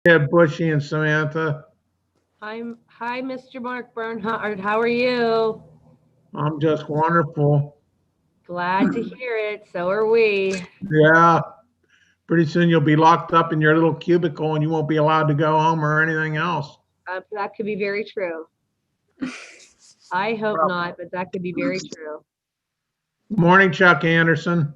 Yeah, Bushy and Samantha. Hi, Mr. Mark Bernhardt. How are you? I'm just wonderful. Glad to hear it. So are we. Yeah, pretty soon you'll be locked up in your little cubicle and you won't be allowed to go home or anything else. That could be very true. I hope not, but that could be very true. Morning, Chuck Anderson.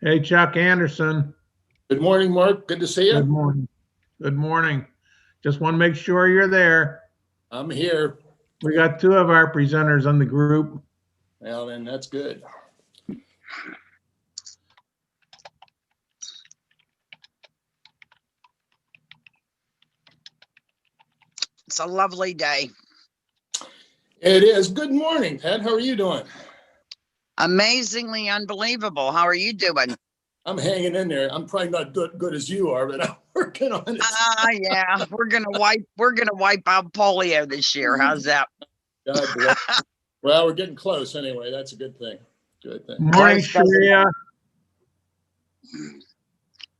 Hey, Chuck Anderson. Good morning, Mark. Good to see Good you. morning. Good morning. Just want to make sure you're there. I'm here. We got two of our presenters on the group. Well, then that's good. It's a lovely day. It is. Good morning, Ted. How are you doing? Amazingly unbelievable. How are you doing? I'm hanging in there. I'm probably not good as you are, but I'm working on it. Yeah, we're gonna wipe out polio this year. How's that? God bless. Well, we're getting close anyway. That's a good thing. Good thing. Morning, Sharia.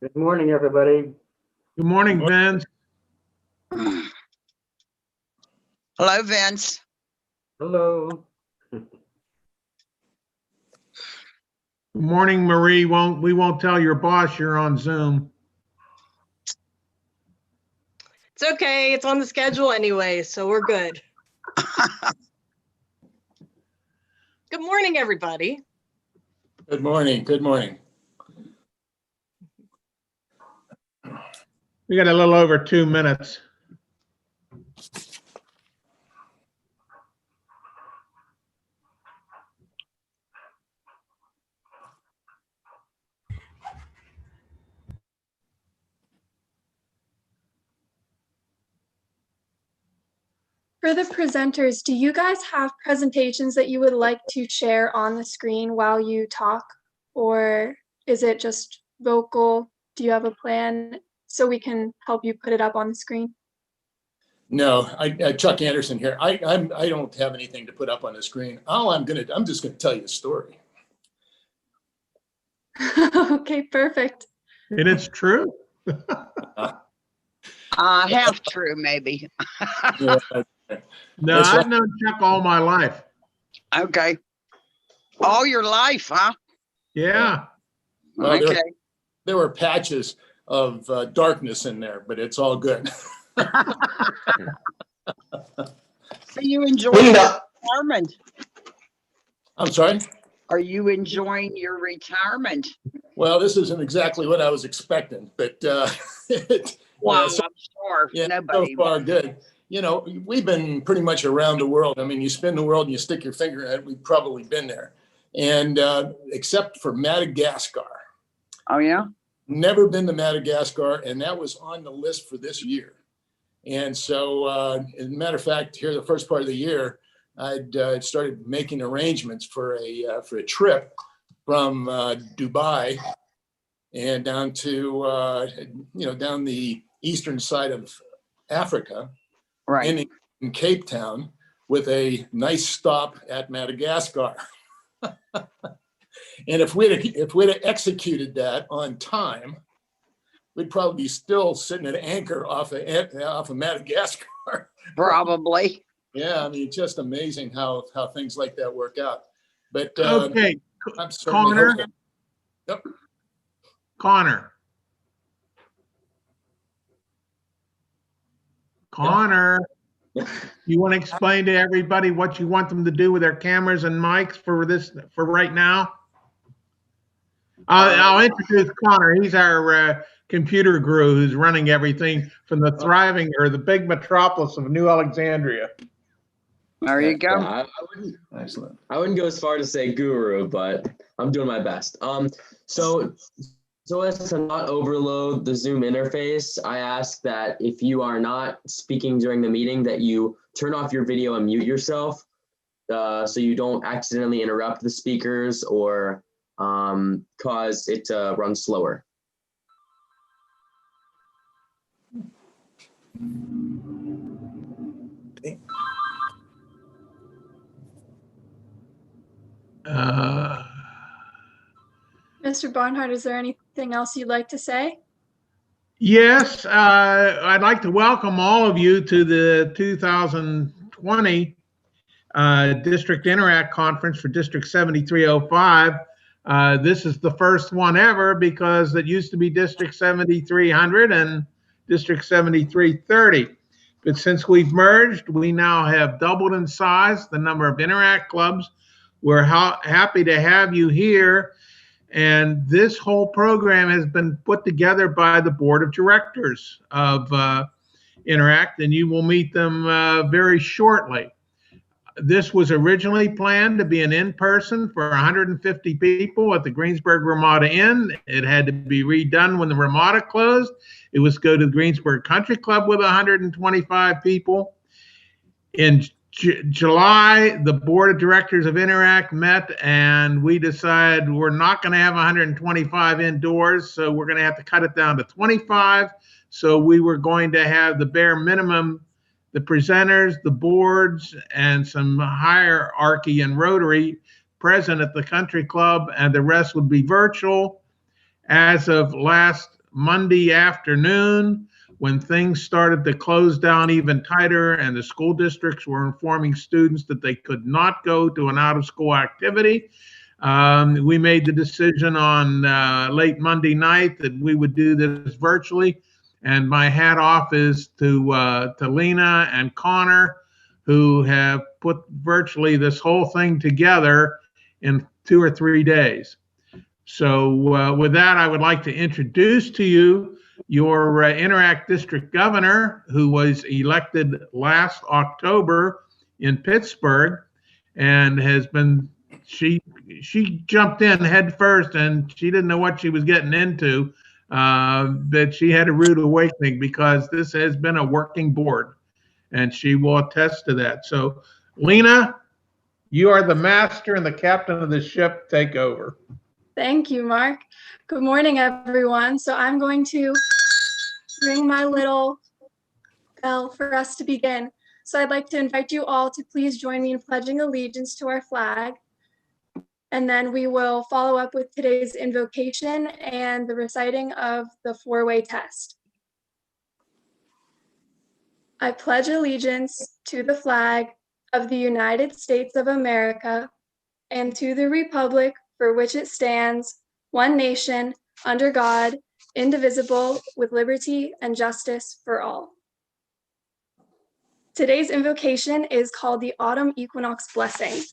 Good morning, everybody. Good morning, Vince. Hello, Vince. Hello. Good morning, Marie. We won't tell your boss you're on Zoom. It's okay. It's on the schedule anyway, so we're good. Good morning, everybody. Good morning. Good morning. We got a little over 2 minutes. For the presenters, do you guys have presentations that you would like to share on the screen while you talk? Or is it just vocal? Do you have a plan so we can help you put it up on the screen? No, Chuck Anderson here. I don't have anything to put up on the screen. I'm just gonna tell you a story. Okay, perfect. And it's true. Half true, maybe. Yeah, No, That's I've right. known Chuck all my life. Okay. All your life, huh? Yeah. Well, Okay. there were patches of darkness in there, but it's all good. So you enjoying your retirement? I'm sorry. Are you enjoying your retirement? Well, this isn't exactly what I was expecting, but Wow, so, I'm sure yeah, nobody. so far good. You know, we've been pretty much around the world. I mean, you spin the world and you stick your finger in it, we've probably been there. And except for Madagascar. Oh, yeah? Never been to Madagascar, and that was on the list for this year. And so, as a matter of fact, here the first part of the year, I'd started making arrangements for a trip from Dubai and down to down the eastern side of Africa, Right. in Cape Town, with a nice stop at Madagascar. And if we'd have executed that on time, we'd probably be still sitting at anchor off of Madagascar. Probably. Yeah, I mean, just amazing how things like that work out. But Okay, I'm certainly Connor. hoping. Yep. Connor. Connor. You want to explain to everybody what you want them to do with their cameras and mics for right now? I'll introduce Connor. He's our computer guru who's running everything from the thriving or the big metropolis of New Alexandria. There you go. Yeah, Excellent. I wouldn't go as far to say guru, but I'm doing my best. So as to not overload the Zoom interface, I ask that if you are not speaking during the meeting, that you turn off your video and mute yourself, so you don't accidentally interrupt the speakers or cause it to run slower. Mr. Barnhart, is there anything else you'd like to say? Yes, I'd like to welcome all of you to the 2020 District Interact Conference for District 7305. This is the first one ever because it used to be District 7300 and District 7330. But since we've merged, we now have doubled in size the number of Interact clubs. We're happy to have you here. And this whole program has been put together by the board of directors of Interact, and you will meet them very shortly. This was originally planned to be an in-person for 150 people at the Greensburg Ramada Inn. It had to be redone when the Ramada closed. It was go to the Greensburg Country Club with 125 people. In July, the board of directors of Interact met and we decided we're not going to have 125 indoors, so we're going to have to cut it down to 25. So we were going to have the bare minimum, the presenters, the boards, and some hierarchy and Rotary present at the country club, and the rest would be virtual. As of last Monday afternoon, when things started to close down even tighter and the school districts were informing students that they could not go to an out-of-school activity, we made the decision on late Monday night that we would do this virtually. And my hat off is to Lena and Connor, who have put virtually this whole thing together in 2 or 3 days. So with that, I would like to introduce to you your Interact District Governor, who was elected last October in Pittsburgh, and has been, she jumped in head first and she didn't know what she was getting into, but she had a rude awakening because this has been a working board, and she will attest to that. So Lena, you are the master and the captain of the ship. Take over. Thank you, Mark. Good morning, everyone. So I'm going to ring my little bell for us to begin. So I'd like to invite you all to please join me in pledging allegiance to our flag. And then we will follow up with today's invocation and the reciting of the four-way test. I pledge allegiance to the flag of the United States of America and to the republic for which it stands, one nation, under God, indivisible, with liberty and justice for all. Today's invocation is called the Autumn Equinox Blessing.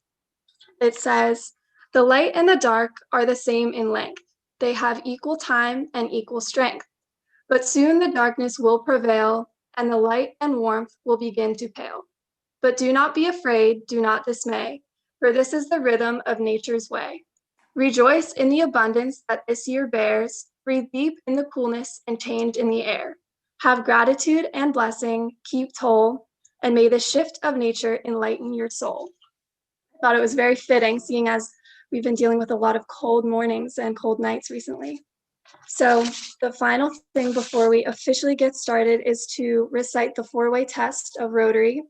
It says, "The light and the dark are the same in length. They have equal time and equal strength. But soon the darkness will prevail, and the light and warmth will begin to pale. But do not be afraid, do not dismay, for this is the rhythm of nature's way. Rejoice in the abundance that this year bears. Breathe deep in the coolness and change in the air. Have gratitude and blessing, keep toll, and may the shift of nature enlighten your soul." I thought it was very fitting, seeing as we've been dealing with a lot of cold mornings and cold nights recently. So the final thing before we officially get started is to recite the four-way test of Rotary.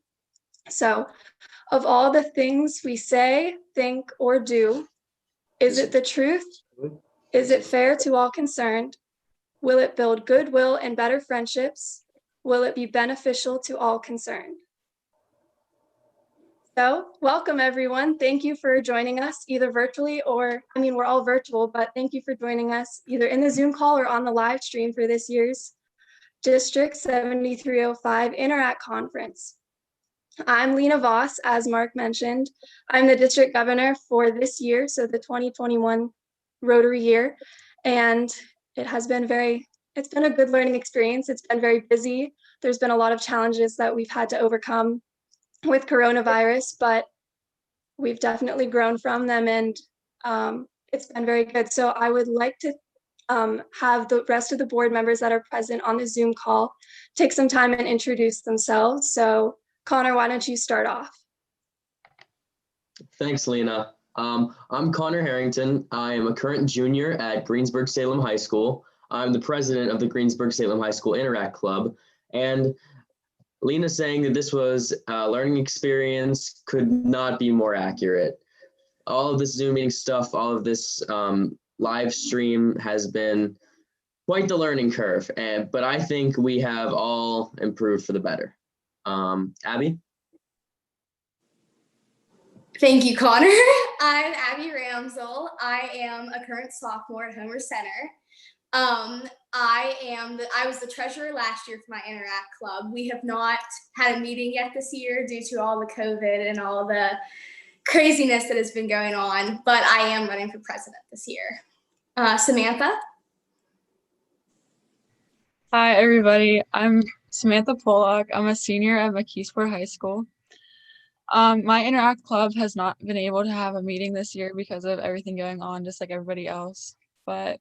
So, of all the things we say, think, or do, is it the truth? Is it fair to all concerned? Will it build goodwill and better friendships? Will it be beneficial to all concerned? So, welcome everyone. Thank you for joining us either virtually or, we're all virtual, but thank you for joining us either in the Zoom call or on the live stream for this year's District 7305 Interact Conference. I'm Lena Voss, as Mark mentioned. I'm the district governor for this year, so the 2021 Rotary year, and it's been a good learning experience. It's been very busy. There's been a lot of challenges that we've had to overcome with coronavirus, but we've definitely grown from them, and it's been very good. So I would like to have the rest of the board members that are present on the Zoom call take some time and introduce themselves. So Connor, why don't you start off? Thanks, Lena. I'm Connor Harrington. I am a current junior at Greensburg-Salem High School. I'm the president of the Greensburg-Salem High School Interact Club. And Lena saying that this was a learning experience could not be more accurate. All of this Zoom meeting stuff, all of this live stream has been quite the learning curve, but I think we have all improved for the better. Abby? Thank you, Connor. I'm Abby Ramsel. I am a current sophomore at Homer Center. I was the treasurer last year for my Interact Club. We have not had a meeting yet this year due to all the COVID and all the craziness that has been going on, but I am running for president this year. Samantha? Hi, everybody. I'm Samantha Pollock. I'm a senior at McKeesport High School. My Interact Club has not been able to have a meeting this year because of everything going on, just like everybody else. But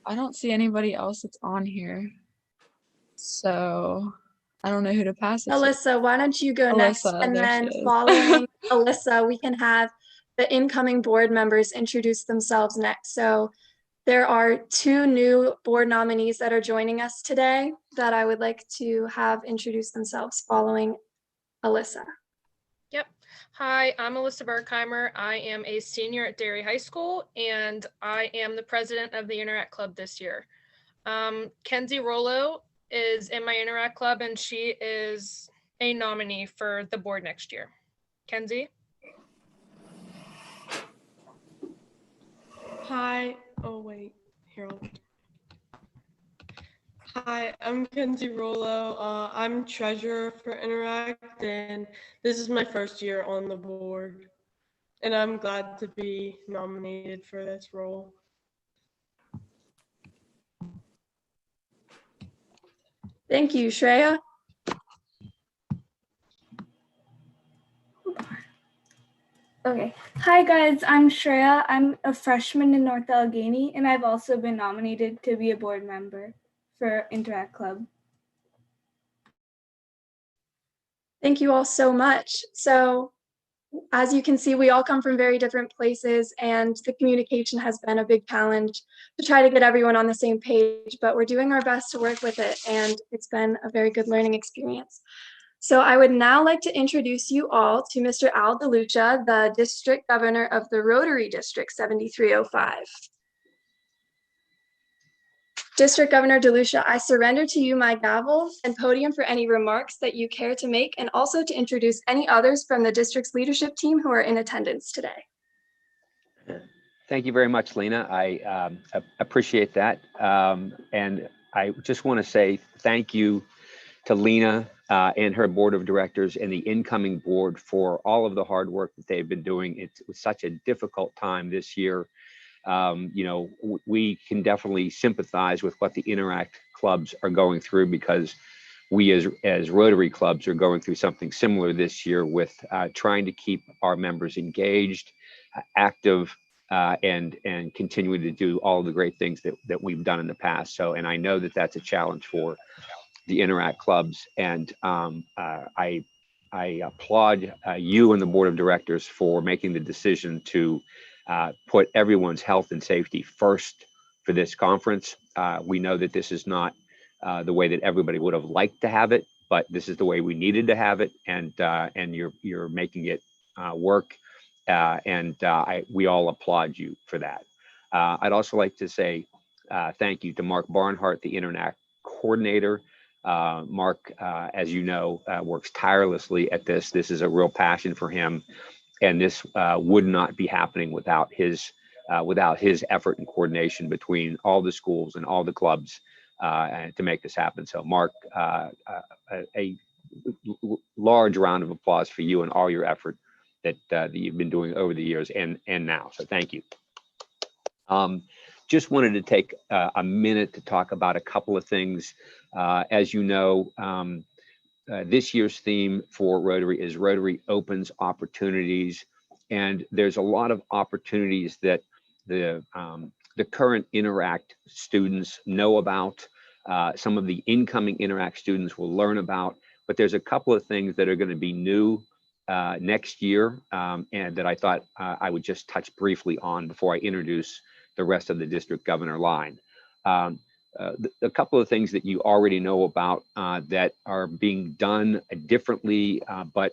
I don't see anybody else that's on here. So I don't know who to pass it to. Alyssa, why don't you go next? Alyssa, And there then she is. following Alyssa, we can have the incoming board members introduce themselves next. So there are 2 new board nominees that are joining us today that I would like to have introduce themselves following Alyssa. Yep. Hi, I'm Alyssa Berkheimer. I am a senior at Derry High School, and I am the president of the Interact Club this year. Kenzie Rollo is in my Interact Club, and she is a nominee for the board next year. Kenzie? Hi. Oh, wait. Here. Hi, I'm Kenzie Rollo. I'm treasurer for Interact, and this is my first year on the board. And I'm glad to be nominated for this role. Thank you, Shreya. Okay. Hi, guys. I'm Shreya. I'm a freshman in North Allegheny, and I've also been nominated to be a board member for Interact Club. Thank you all so much. So as you can see, we all come from very different places, and the communication has been a big challenge to try to get everyone on the same page, but we're doing our best to work with it, and it's been a very good learning experience. So I would now like to introduce you all to Mr. Al DeLucia, the District Governor of the Rotary District 7305. District Governor DeLucia, I surrender to you my gavel and podium for any remarks that you care to make, and also to introduce any others from the district's leadership team who are in attendance today. Thank you very much, Lena. I appreciate that. And I just want to say thank you to Lena and her board of directors and the incoming board for all of the hard work that they've been doing. It was such a difficult time this year. You know, we can definitely sympathize with what the Interact clubs are going through, because we as Rotary clubs are going through something similar this year with trying to keep our members engaged, active, and continuing to do all the great things that we've done in the past. So, and I know that that's a challenge for the Interact clubs, and I applaud you and the board of directors for making the decision to put everyone's health and safety first for this conference. We know that this is not the way that everybody would have liked to have it, but this is the way we needed to have it, and you're making it work, and we all applaud you for that. I'd also like to say thank you to Mark Barnhart, the Interact coordinator. Mark, as you know, works tirelessly at this. This is a real passion for him, and this would not be happening without his effort and coordination between all the schools and all the clubs and to make this happen. So, Mark, a large round of applause for you and all your effort that you've been doing over the years and now. So, thank you. Just wanted to take a minute to talk about a couple of things. As you know, this year's theme for Rotary is Rotary Opens Opportunities, and there's a lot of opportunities that the current Interact students know about. Some of the incoming Interact students will learn about, but there's a couple of things that are going to be new next year, and that I thought I would just touch briefly on before I introduce the rest of the district governor line. a couple of things that you already know about that are being done differently, but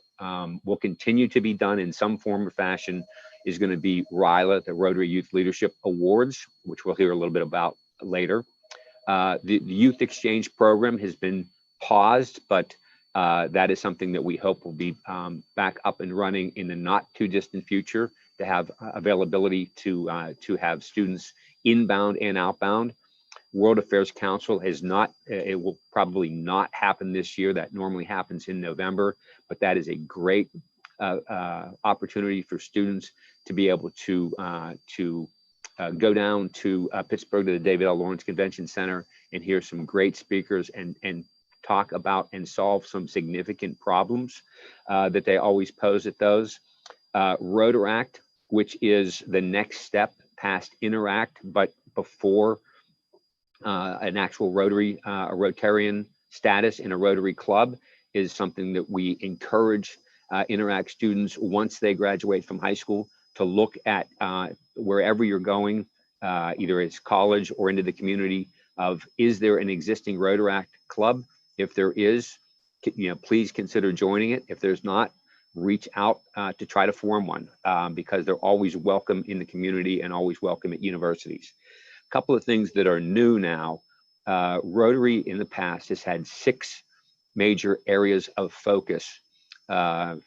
will continue to be done in some form or fashion is going to be RYLA, the Rotary Youth Leadership Awards, which we'll hear a little bit about later. The Youth Exchange Program has been paused, but that is something that we hope will be back up and running in the not too distant future to have availability to have students inbound and outbound. World Affairs Council has not, it will probably not happen this year. That normally happens in November, but that is a great opportunity for students to be able to go down to Pittsburgh to the David L. Lawrence Convention Center and hear some great speakers and talk about and solve some significant problems that they always pose at those. Rotaract, which is the next step past Interact, but before an actual Rotary, a Rotarian status in a Rotary club, is something that we encourage Interact students once they graduate from high school to look at wherever you're going, either it's college or into the community, of is there an existing Rotaract club? If there is, please consider joining it. If there's not, reach out to try to form one because they're always welcome in the community and always welcome at universities. A couple of things that are new now. Rotary in the past has had 6 major areas of focus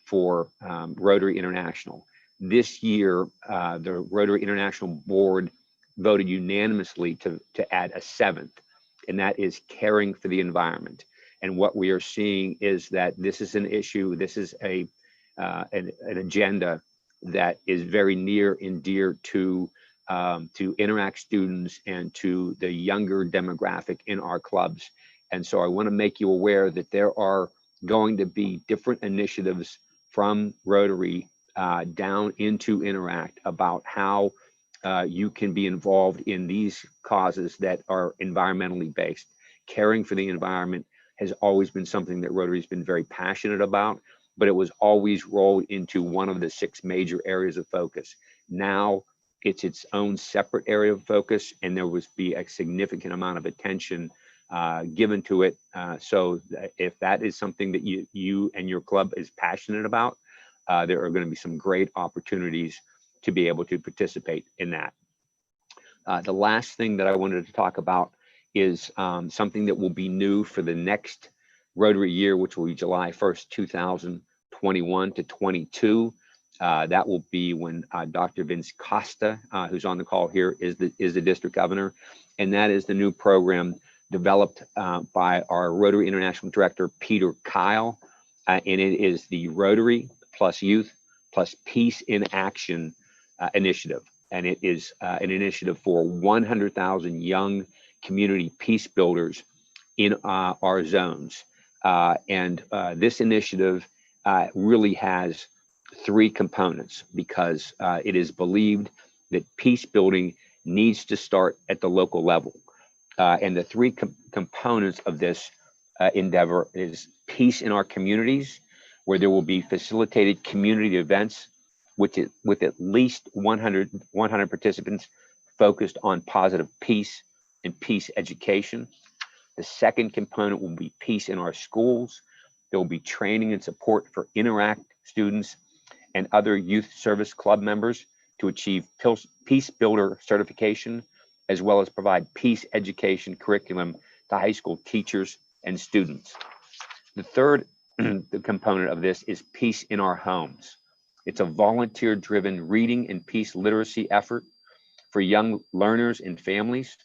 for Rotary International. This year, the Rotary International Board voted unanimously to add a 7th, and that is caring for the environment. And what we are seeing is that this is an issue, this is an agenda that is very near and dear to Interact students and to the younger demographic in our clubs. And so I want to make you aware that there are going to be different initiatives from Rotary down into Interact about how you can be involved in these causes that are environmentally based. Caring for the environment has always been something that Rotary has been very passionate about, but it was always rolled into one of the 6 major areas of focus. Now it's its own separate area of focus, and there would be a significant amount of attention given to it. So if that is something that you and your club is passionate about, there are going to be some great opportunities to be able to participate in that. The last thing that I wanted to talk about is something that will be new for the next Rotary year, which will be July 1st, 2021 to 22. That will be when Dr. Vince Costa, who's on the call here, is the district governor. And that is the new program developed by our Rotary International Director, Peter Kyle. And it is the Rotary plus Youth plus Peace in Action initiative. And it is an initiative for 100,000 young community peace builders in our zones. And this initiative really has 3 components because it is believed that peace building needs to start at the local level. And the 3 components of this endeavor is peace in our communities, where there will be facilitated community events with at least 100 participants focused on positive peace and peace education. The second component will be peace in our schools. There will be training and support for Interact students and other youth service club members to achieve Peace Builder certification, as well as provide peace education curriculum to high school teachers and students. The third component of this is peace in our homes. It's a volunteer-driven reading and peace literacy effort for young learners and families.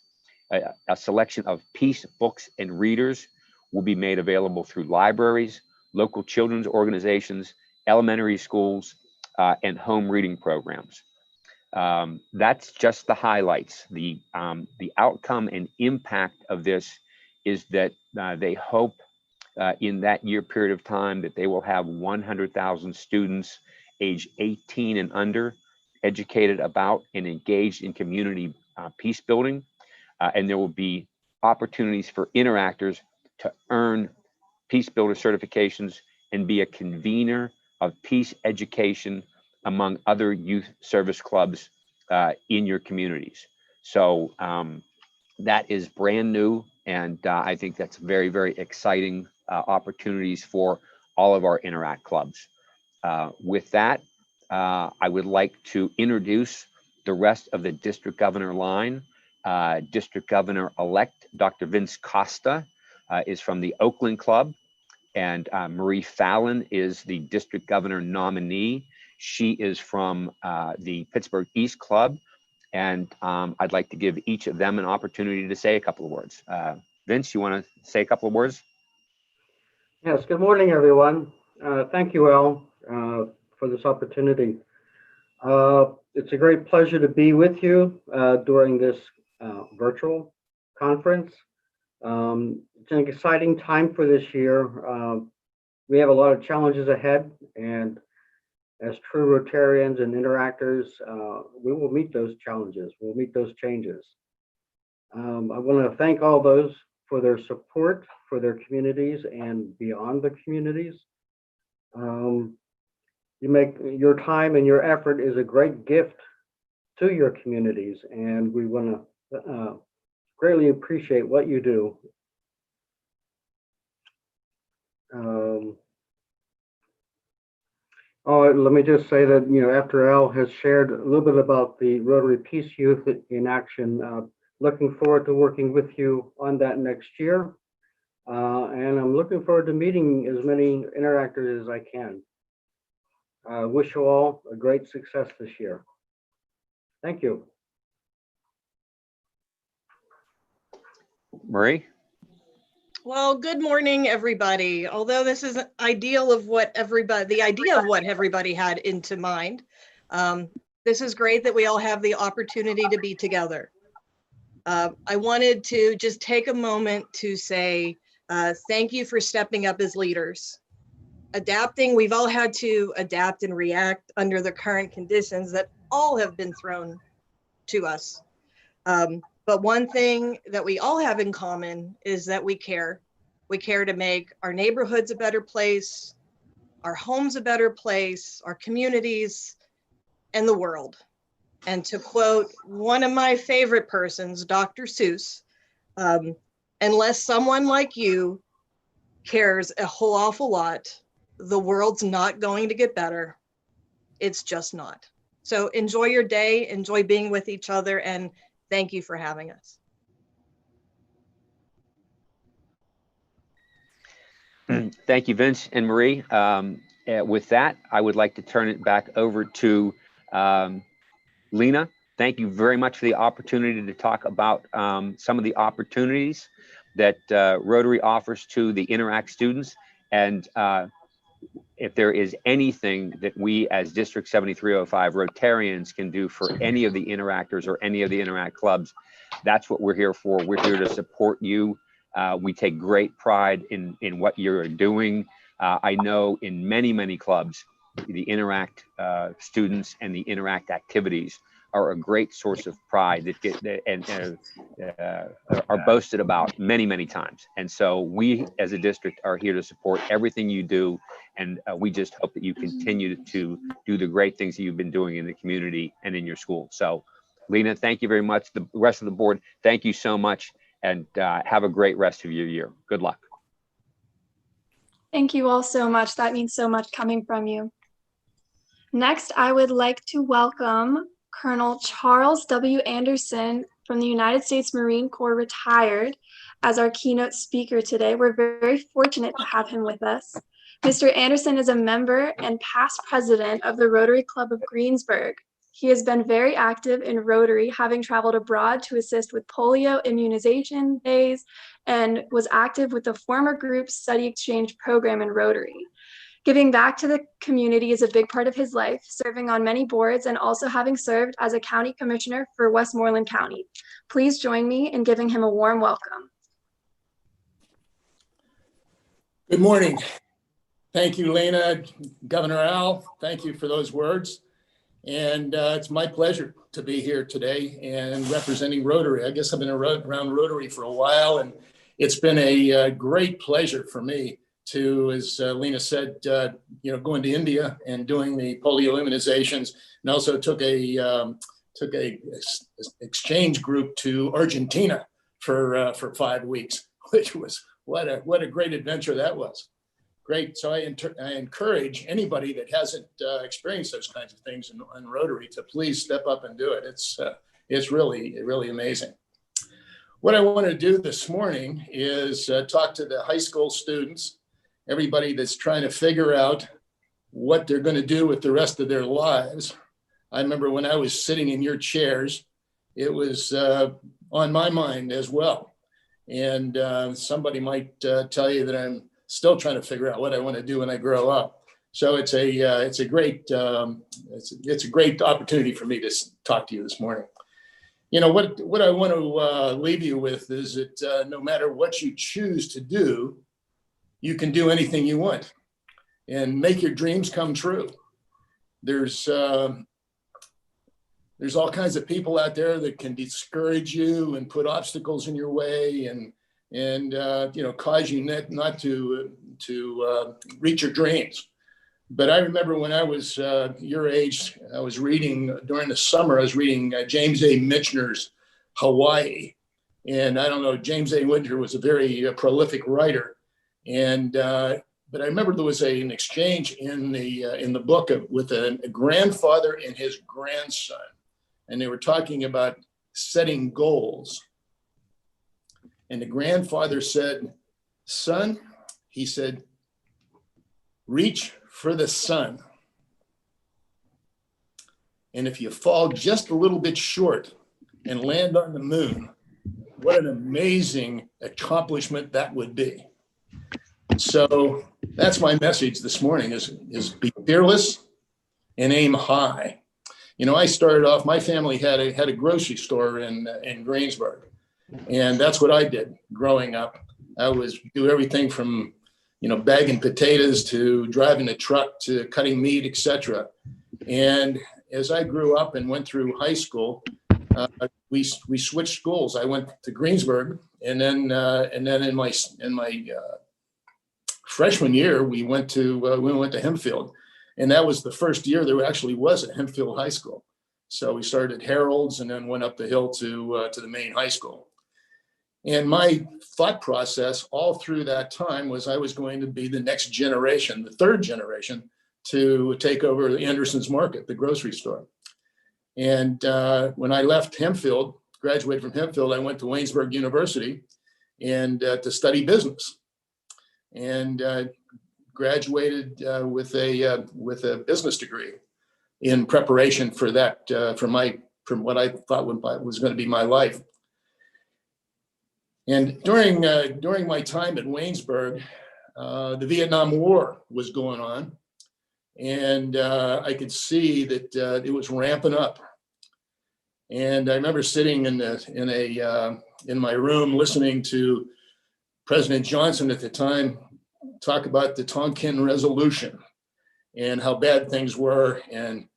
A selection of peace books and readers will be made available through libraries, local children's organizations, elementary schools, and home reading programs. That's just the highlights. The outcome and impact of this is that they hope in that year period of time that they will have 100,000 students age 18 and under educated about and engaged in community peace building. And there will be opportunities for interactors to earn Peace Builder certifications and be a convener of peace education among other youth service clubs in your communities. So that is brand new. And I think that's very, very exciting opportunities for all of our Interact clubs. With that, I would like to introduce the rest of the district governor line. District Governor-elect Dr. Vince Costa is from the Oakland Club, and Marie Fallon is the district governor nominee. She is from the Pittsburgh East Club, and I'd like to give each of them an opportunity to say a couple of words. Vince, you want to say a couple of words? Yes, good morning, everyone. Thank you, Al, for this opportunity. It's a great pleasure to be with you during this virtual conference. It's an exciting time for this year. We have a lot of challenges ahead, and as true Rotarians and interactors, we will meet those challenges. We'll meet those changes. I want to thank all those for their support for their communities and beyond the communities. Your time and your effort is a great gift to your communities, and we want to greatly appreciate what you do. Let me just say that, after Al has shared a little bit about the Rotary Peace Youth in Action, looking forward to working with you on that next year. And I'm looking forward to meeting as many interactors as I can. Wish you all a great success this year. Thank you. Marie? Well, good morning, everybody. Although this is the idea of what everybody had into mind. This is great that we all have the opportunity to be together. I wanted to just take a moment to say thank you for stepping up as leaders. Adapting, we've all had to adapt and react under the current conditions that all have been thrown to us. But one thing that we all have in common is that we care. We care to make our neighborhoods a better place, our homes a better place, our communities, and the world. And to quote one of my favorite persons, Dr. Seuss, unless someone like you cares a whole awful lot, the world's not going to get better. It's just not. So enjoy your day, enjoy being with each other, and thank you for having us. Thank you, Vince and Marie. With that, I would like to turn it back over to Lena. Thank you very much for the opportunity to talk about some of the opportunities that Rotary offers to the Interact students. And if there is anything that we as District 7305 Rotarians can do for any of the interactors or any of the Interact clubs, that's what we're here for. We're here to support you. We take great pride in what you're doing. I know in many, many clubs, the Interact students and the Interact activities are a great source of pride that are boasted about many, many times. And so we as a district are here to support everything you do. And we just hope that you continue to do the great things that you've been doing in the community and in your school. So Lena, thank you very much. The rest of the board, thank you so much. And have a great rest of your year. Good luck. Thank you all so much. That means so much coming from you. Next, I would like to welcome Colonel Charles W. Anderson from the United States Marine Corps, retired, as our keynote speaker today. We're very fortunate to have him with us. Mr. Anderson is a member and past president of the Rotary Club of Greensburg. He has been very active in Rotary, having traveled abroad to assist with polio immunization days, and was active with the former group's study exchange program in Rotary. Giving back to the community is a big part of his life, serving on many boards and also having served as a county commissioner for Westmoreland County. Please join me in giving him a warm welcome. Good morning. Thank you, Lena. Governor Al, thank you for those words. And it's my pleasure to be here today and representing Rotary. I guess I've been around Rotary for a while, and it's been a great pleasure for me to, as Lena said, going to India and doing the polio immunizations, and also took a exchange group to Argentina for 5 weeks, which was what a great adventure that was. Great. So I encourage anybody that hasn't experienced those kinds of things in Rotary to please step up and do it. It's really amazing. What I want to do this morning is talk to the high school students, everybody that's trying to figure out what they're going to do with the rest of their lives. I remember when I was sitting in your chairs, it was on my mind as well. And somebody might tell you that I'm still trying to figure out what I want to do when I grow up. So it's a great opportunity for me to talk to you this morning. You know, what I want to leave you with is that no matter what you choose to do, you can do anything you want and make your dreams come true. There's all kinds of people out there that can discourage you and put obstacles in your way and you know, cause you not to reach your dreams. But I remember when I was your age, I was reading during the summer, I was reading James A. Michener's Hawaii. And I don't know, James A. Michener was a very prolific writer. And but I remember there was an exchange in the book with a grandfather and his grandson. And they were talking about setting goals. And the grandfather said, son, he said, reach for the sun. And if you fall just a little bit short and land on the moon, what an amazing accomplishment that would be. So that's my message this morning is be fearless and aim high. You know, I started off, my family had a grocery store in Greensburg. And that's what I did growing up. I was do everything from, you know, bagging potatoes to driving a truck to cutting meat, etc. And as I grew up and went through high school, we switched schools. I went to Greensburg, and then in my freshman year, we went to Hempfield, and that was the first year there actually was a Hempfield High School. So we started at Harold's and then went up the hill to the main high school. And my thought process all through that time was I was going to be the next generation, the third generation, to take over Anderson's Market, the grocery store. And when I left Hempfield, graduated from Hempfield, I went to Waynesburg University and to study business. And graduated with a business degree in preparation for that, from what I thought was going to be my life. And during my time at Waynesburg, the Vietnam War was going on, and I could see that it was ramping up. And I remember sitting in my room listening to President Johnson at the time talk about the Tonkin Resolution and how bad things were. And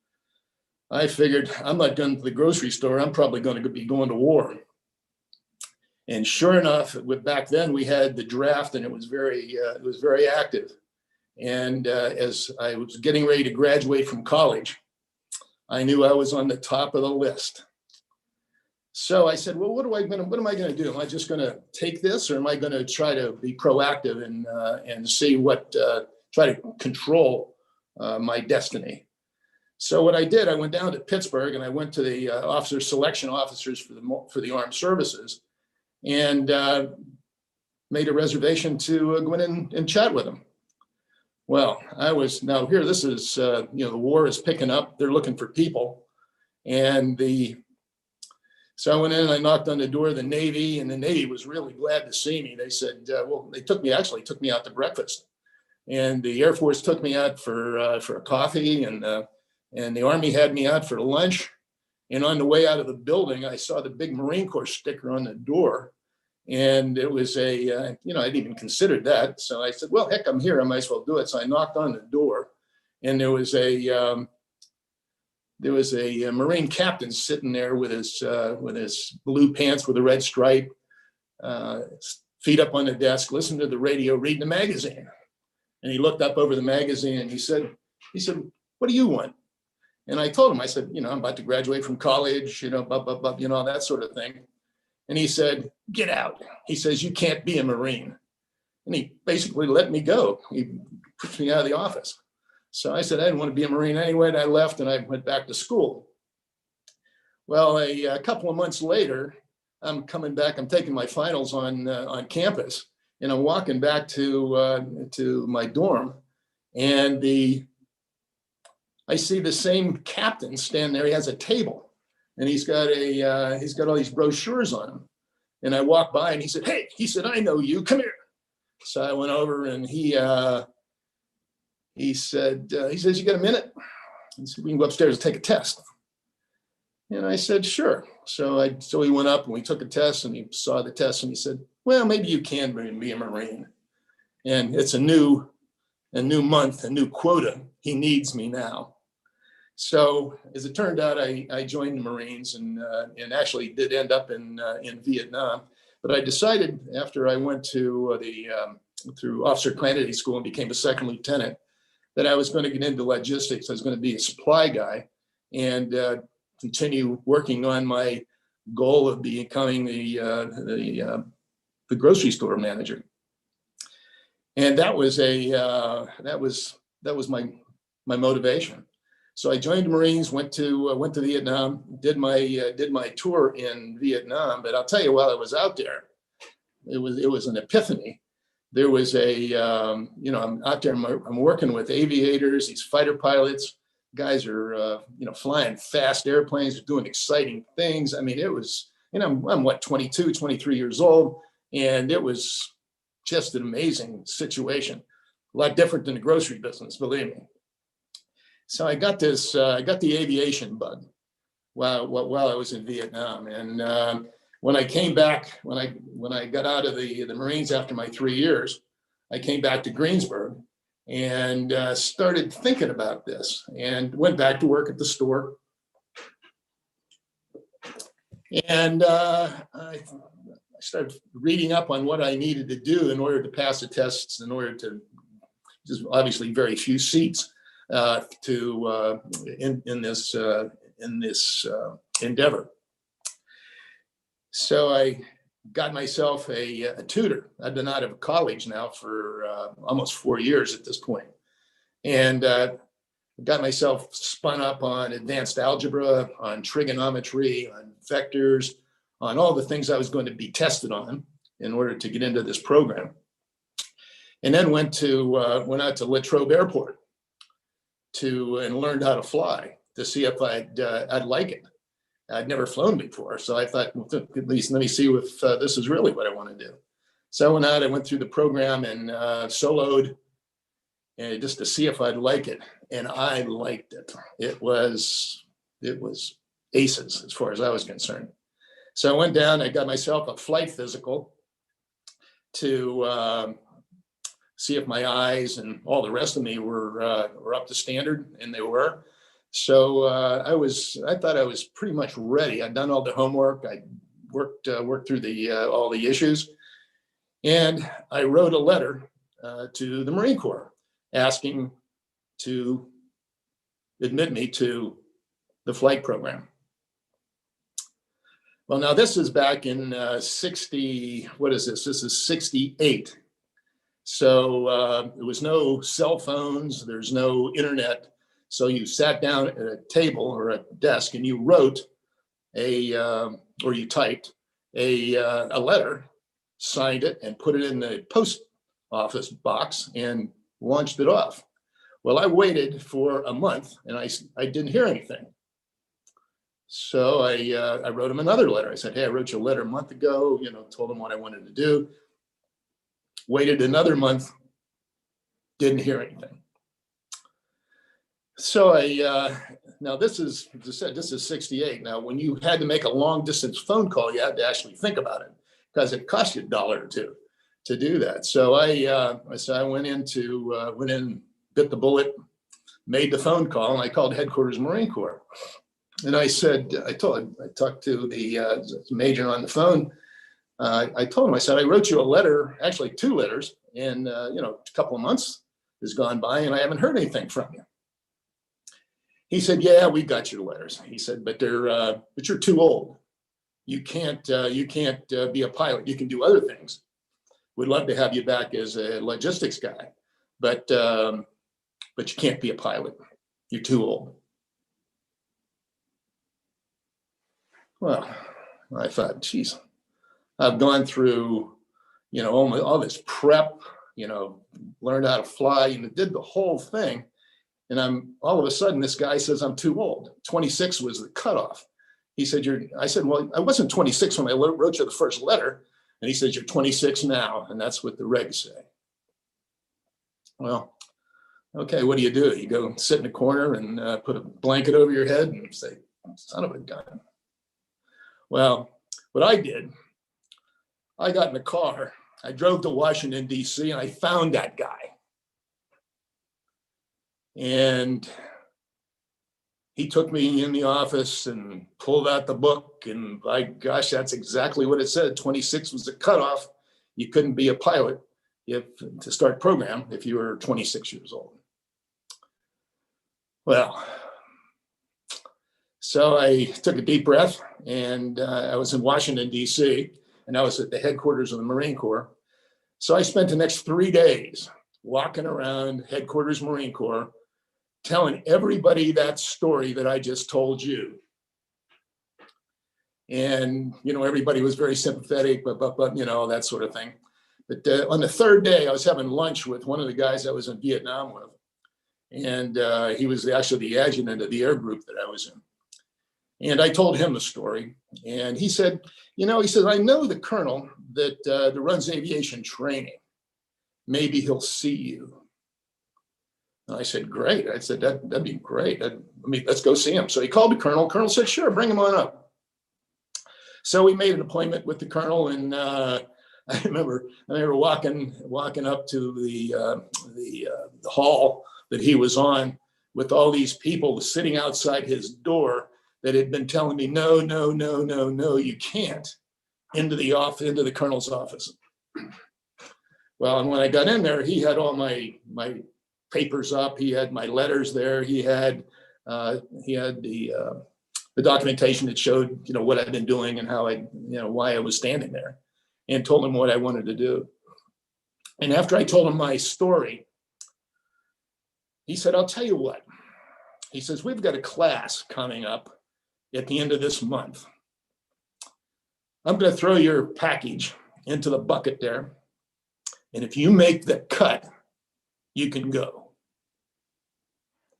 I figured, I'm not going to the grocery store. I'm probably going to be going to war. And sure enough, back then we had the draft, and it was very active. And as I was getting ready to graduate from college, I knew I was on the top of the list. So I said, well, what am I going to do? Am I just going to take this, or am I going to try to be proactive and see try to control my destiny? So what I did, I went down to Pittsburgh and I went to the officer selection officers for the armed services, and made a reservation to go in and chat with them. Well, this is, the war is picking up. They're looking for people. So I went in and I knocked on the door of the Navy, and the Navy was really glad to see me. They said, they took me out to breakfast, and the Air Force took me out for a coffee, and the Army had me out for lunch. And on the way out of the building, I saw the big Marine Corps sticker on the door. And it was I didn't even consider that. So I said, well, heck, I'm here. I might as well do it. So I knocked on the door, and there was a Marine captain sitting there with his blue pants with a red stripe, feet up on the desk, listening to the radio, reading a magazine. And he looked up over the magazine and he said, what do you want? And I told him, I said, I'm about to graduate from college, blah, blah, blah, that sort of thing. And he said, "Get out." He says, "You can't be a Marine." And he basically let me go. He pushed me out of the office. So I said, I didn't want to be a Marine anyway. And I left and I went back to school. Well, a couple of months later, I'm coming back. I'm taking my finals on campus, and I'm walking back to my dorm, and I see the same captain standing there. He has a table, and he's got all these brochures on him. And I walked by, and he said, "Hey," he said, "I know you. Come here." So I went over, and he says, "You got a minute?" He said, "We can go upstairs and take a test." And I said, "Sure." So he went up and we took a test, and he saw the test, and he said, "Well, maybe you can be a Marine. And it's a new month, a new quota. He needs me now." So as it turned out, I joined the Marines and actually did end up in Vietnam. But I decided after I went to through officer candidate school and became a second lieutenant that I was going to get into logistics. I was going to be a supply guy and continue working on my goal of becoming the grocery store manager. And that was my motivation. So I joined the Marines, went to Vietnam, did my tour in Vietnam. But I'll tell you, while I was out there, it was an epiphany. There was I'm out there, I'm working with aviators, these fighter pilots. Guys are flying fast airplanes, doing exciting things. I mean, it was, I'm 22, 23 years old, and it was just an amazing situation. A lot different than the grocery business, believe me. So I got the aviation bug while I was in Vietnam. And when I came back, when I got out of the Marines after my 3 years, I came back to Greensburg and started thinking about this and went back to work at the store. And I started reading up on what I needed to do in order to pass the tests, in order to, just obviously very few seats in this endeavor. So I got myself a tutor. I've been out of college now for almost 4 years at this point. And got myself spun up on advanced algebra, on trigonometry, on vectors, on all the things I was going to be tested on in order to get into this program. And then went out to Latrobe Airport and learned how to fly to see if I'd like it. I'd never flown before, so I thought, well, at least let me see if this is really what I want to do. So I went out, I went through the program and soloed, and just to see if I'd like it, and I liked it. It was aces as far as I was concerned. So I went down, I got myself a flight physical to see if my eyes and all the rest of me were up to standard, and they were. So I thought I was pretty much ready. I'd done all the homework. I worked through all the issues, and I wrote a letter to the Marine Corps asking to admit me to the flight program. Well, now this is back in 60. What is this? This is 68. So there was no cell phones. There's no internet. So you sat down at a table or a desk and you wrote or you typed a letter, signed it, and put it in the post office box and launched it off. Well, I waited for a month and I didn't hear anything. So I wrote him another letter. I said, "Hey, I wrote you a letter a month ago, told him what I wanted to do." Waited another month, didn't hear anything. So now this is, as I said, this is 68. Now, when you had to make a long distance phone call, you had to actually think about it because it cost you $1 or $2 to do that. So I went in, bit the bullet, made the phone call, and I called headquarters Marine Corps. And I said, I talked to the major on the phone. I told him, I said, "I wrote you a letter, actually 2 letters, and a couple of months has gone by and I haven't heard anything from you." He said, "Yeah, we got your letters." He said, but you're too old. you can't be a pilot. You can do other things. We'd love to have you back as a logistics guy, but you can't be a pilot. You're too old. Well, I thought, geez, I've gone through, all this prep, learned how to fly, did the whole thing. And all of a sudden, this guy says I'm too old. 26 was the cutoff. He said, I said, well, I wasn't 26 when I wrote you the first letter. And he says, you're 26 now. And that's what the regs say. Well, okay, what do? You go sit in a corner and put a blanket over your head and say, son of a gun. Well, what I did, I got in the car. I drove to Washington, D.C., and I found that guy. And he took me in the office and pulled out the book. And by gosh, that's exactly what it said. 26 was the cutoff. You couldn't be a pilot to start program if you were 26 years old. Well, so I took a deep breath, and I was in Washington, D.C., and I was at the headquarters of the Marine Corps. So I spent the next 3 days walking around headquarters Marine Corps, telling everybody that story that I just told you. And, everybody was very sympathetic, but that sort of thing. But on the third day, I was having lunch with one of the guys I was in Vietnam with. And he was actually the adjutant of the air group that I was in. And I told him the story. And he said, I know the colonel that runs aviation training. Maybe he'll see you. And I said, great. I said, that'd be great. Let's go see him. So he called the colonel. Colonel said, sure, bring him on up. So we made an appointment with the colonel. And I remember walking up to the hall that he was on with all these people sitting outside his door that had been telling me, no, you can't, into the colonel's office. Well, and when I got in there, he had all my papers up. He had my letters there. He had the documentation that showed, what I'd been doing and how why I was standing there, and told him what I wanted to do. And after I told him my story, he said, I'll tell you what. He says, we've got a class coming up at the end of this month. I'm going to throw your package into the bucket there. And if you make the cut, you can go.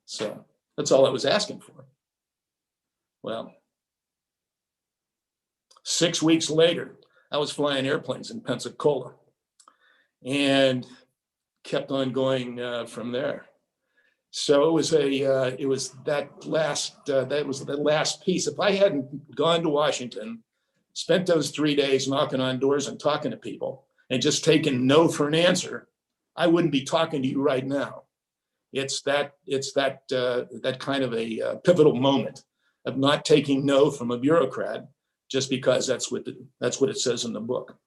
So that's all I was asking for. Well, 6 weeks later, I was flying airplanes in Pensacola and kept on going from there. So it was the last piece. If I hadn't gone to Washington, spent those 3 days knocking on doors and talking to people and just taken no for an answer, I wouldn't be talking to you right now. It's that kind of a pivotal moment of not taking no from a bureaucrat just because that's what it says in the book.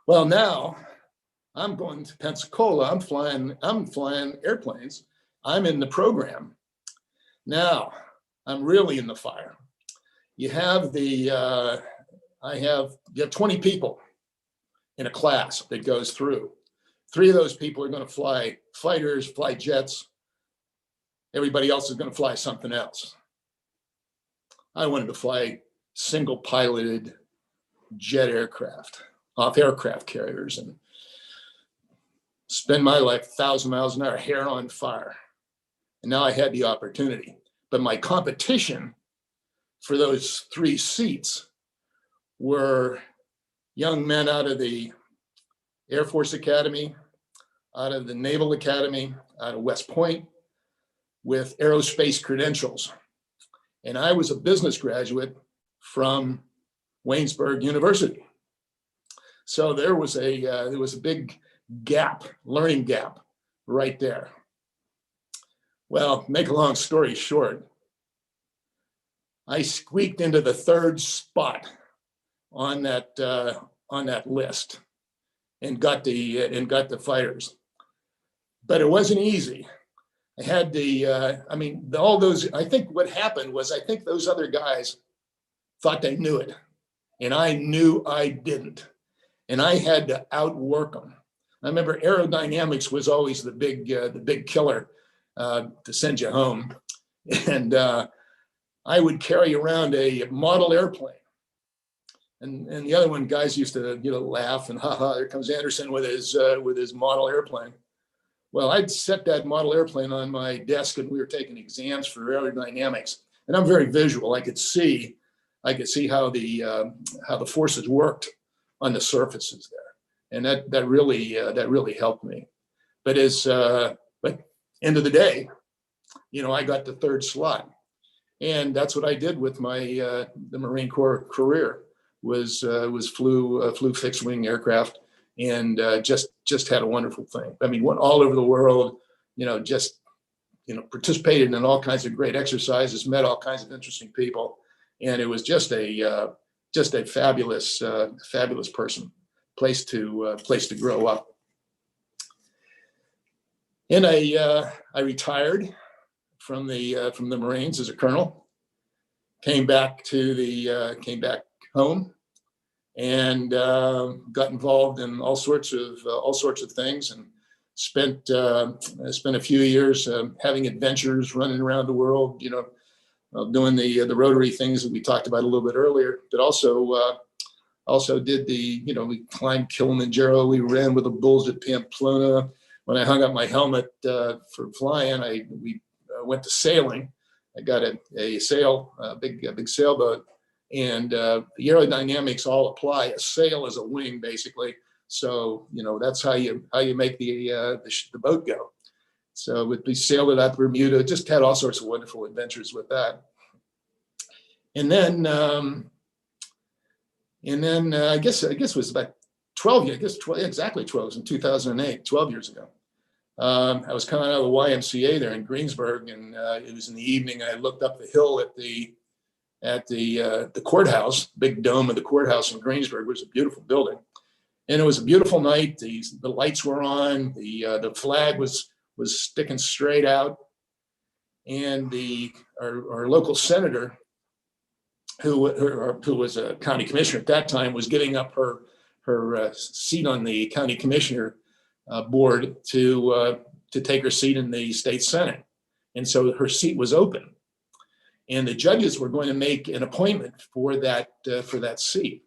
Well, now I'm going to Pensacola. I'm flying airplanes. I'm in the program. Now I'm really in the fire. You have 20 people in a class that goes through. 3 of those people are going to fly fighters, fly jets. Everybody else is going to fly something else. I wanted to fly single piloted jet aircraft off aircraft carriers and spend my life 1,000 miles an hour, hair on fire. And now I had the opportunity. But my competition for those 3 seats were young men out of the Air Force Academy, out of the Naval Academy, out of West Point, with aerospace credentials. And I was a business graduate from Waynesburg University. So there was a big gap, learning gap right there. Well, make a long story short, I squeaked into the 3rd spot on that list and got the fighters. But it wasn't easy. I had I think what happened was, I think those other guys thought they knew it. And I knew I didn't. And I had to outwork them. I remember aerodynamics was always the big killer to send you home. And I would carry around a model airplane. And the other one, guys used to, laugh and haha, there comes Anderson with his model airplane. Well, I'd set that model airplane on my desk and we were taking exams for aerodynamics. And I'm very visual. I could see how the forces worked on the surfaces there. And that really helped me. But but end of the day, I got the third slot. And that's what I did with my the Marine Corps career was flew fixed wing aircraft and just had a wonderful thing. I mean, went all over the world, participated in all kinds of great exercises, met all kinds of interesting people. And it was just a fabulous place to grow up. And I retired from the Marines as a colonel, came back home, and got involved in all sorts of things, and spent a few years having adventures, running around the world, doing the Rotary things that we talked about a little bit earlier, but also did we climbed Kilimanjaro, we ran with the bulls at Pamplona. When I hung up my helmet for flying, we went to sailing. I got a big sailboat, and the aerodynamics all apply. A sail is a wing, basically. So that's how you make the boat go. So we sailed it out Bermuda. Just had all sorts of wonderful adventures with that. And then I guess it was about 12 years. Exactly 12. It was in 2008, 12 years ago. I was coming out of the YMCA there in Greensburg, and it was in the evening. I looked up the hill at the courthouse, big dome of the courthouse in Greensburg, which was a beautiful building. And it was a beautiful night. The lights were on. The flag was sticking straight out. And our local senator, who was a county commissioner at that time, was giving up her seat on the county commissioner board to take her seat in the state senate. And so her seat was open, and the judges were going to make an appointment for that seat.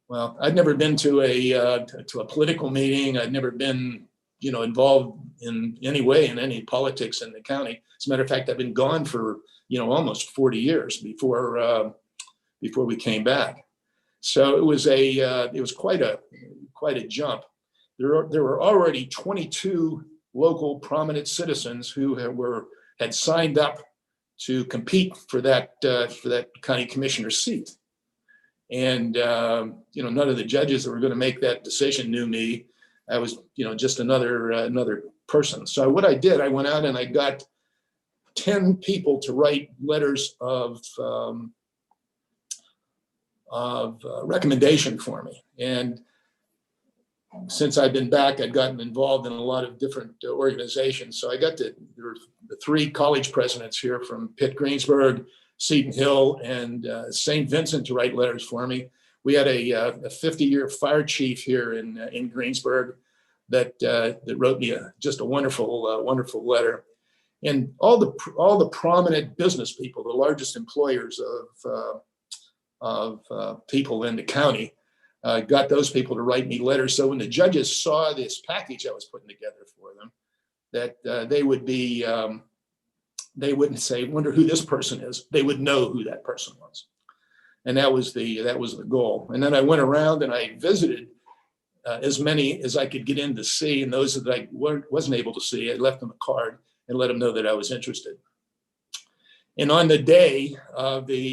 Well, I'd never been to a political meeting. I'd never been involved in any way in any politics in the county. As a matter of fact, I've been gone for almost 40 years before we came back. So it was quite a jump. There were already 22 local prominent citizens who had signed up to compete for that county commissioner seat. And none of the judges that were going to make that decision knew me. I was just another person. So what I did, I went out and I got 10 people to write letters of recommendation for me. And since I've been back, I'd gotten involved in a lot of different organizations. So there were the 3 college presidents here from Pitt Greensburg, Seton Hill, and St. Vincent to write letters for me. We had a 50-year fire chief here in Greensburg that wrote me just a wonderful letter. And all the prominent business people, the largest employers of people in the county, got those people to write me letters. So when the judges saw this package I was putting together for them, that they wouldn't say, "Wonder who this person is." They would know who that person was, and that was the goal. And then I went around and I visited as many as I could get in to see, and those that I wasn't able to see, I left them a card and let them know that I was interested. And on the day of the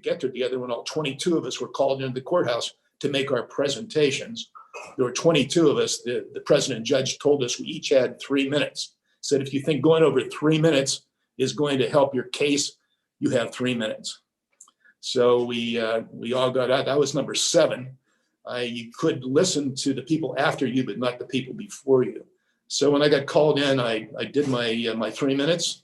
get together, when all 22 of us were called into the courthouse to make our presentations, there were 22 of us. The president and judge told us we each had 3 minutes. Said, if you think going over 3 minutes is going to help your case, you have 3 minutes. So we all got out. That was number 7. You could listen to the people after you, but not the people before you. So when I got called in, I did my 3 minutes,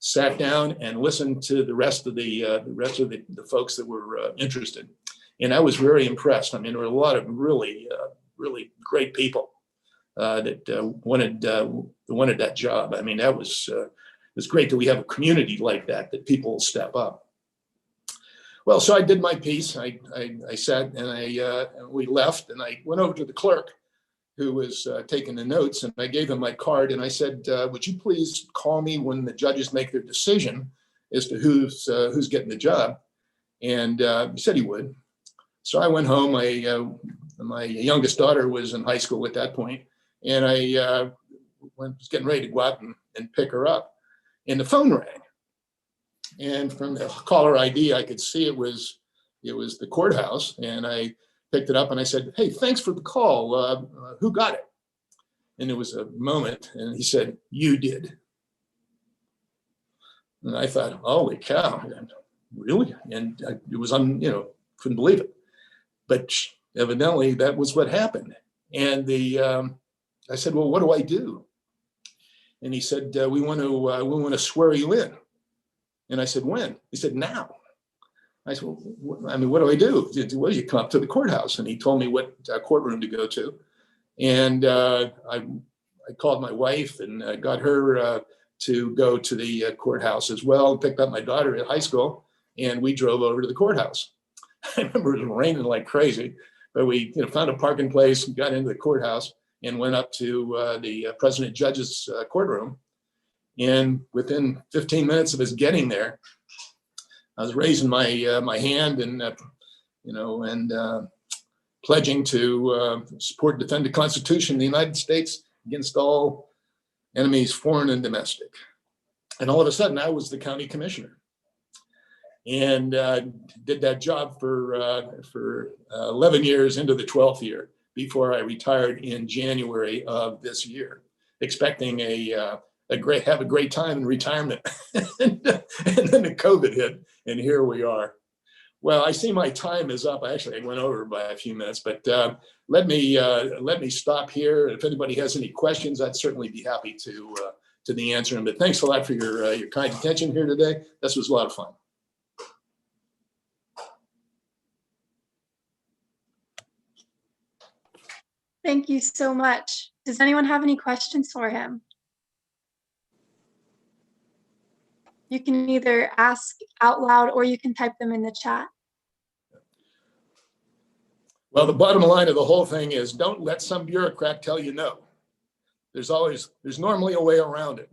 sat down and listened to the rest of the folks that were interested. And I was very impressed. I mean, there were a lot of really great people that wanted that job. I mean, that was it's great that we have a community like that people step up. Well, so I did my piece. I sat and we left, and I went over to the clerk who was taking the notes, and I gave him my card, and I said, would you please call me when the judges make their decision as to who's getting the job? And he said he would. So I went home. My youngest daughter was in high school at that point, and I was getting ready to go out and pick her up. And the phone rang. And from the caller ID, I could see it was the courthouse. And I picked it up and I said, hey, thanks for the call. Who got it? And there was a moment, and he said, you did. And I thought, holy cow, really? And it was couldn't believe it. But evidently that was what happened. And I said, well, what do I do? And he said, we want to swear you in. And I said, when? He said, now. I said, well, I mean, what do I do? Well, you come up to the courthouse. And he told me what courtroom to go to. And I called my wife and got her to go to the courthouse as well, picked up my daughter at high school, and we drove over to the courthouse. I remember it was raining like crazy, but we found a parking place, got into the courthouse, and went up to the president judge's courtroom. And within 15 minutes of us getting there, I was raising my my hand and pledging to support and defend the Constitution of the United States against all enemies, foreign and domestic. And all of a sudden, I was the county commissioner, and did that job for 11 years into the 12th year before I retired in January of this year, expecting have a great time in retirement. And then the COVID hit, and here we are. Well, I see my time is up. I went over by a few minutes, but let me stop here. If anybody has any questions, I'd certainly be happy to answer them. But thanks a lot for your kind attention here today. This was a lot of fun. Thank you so much. Does anyone have any questions for him? You can either ask out loud or you can type them in the chat. Well, the bottom line of the whole thing is don't let some bureaucrat tell you no. There's normally a way around it.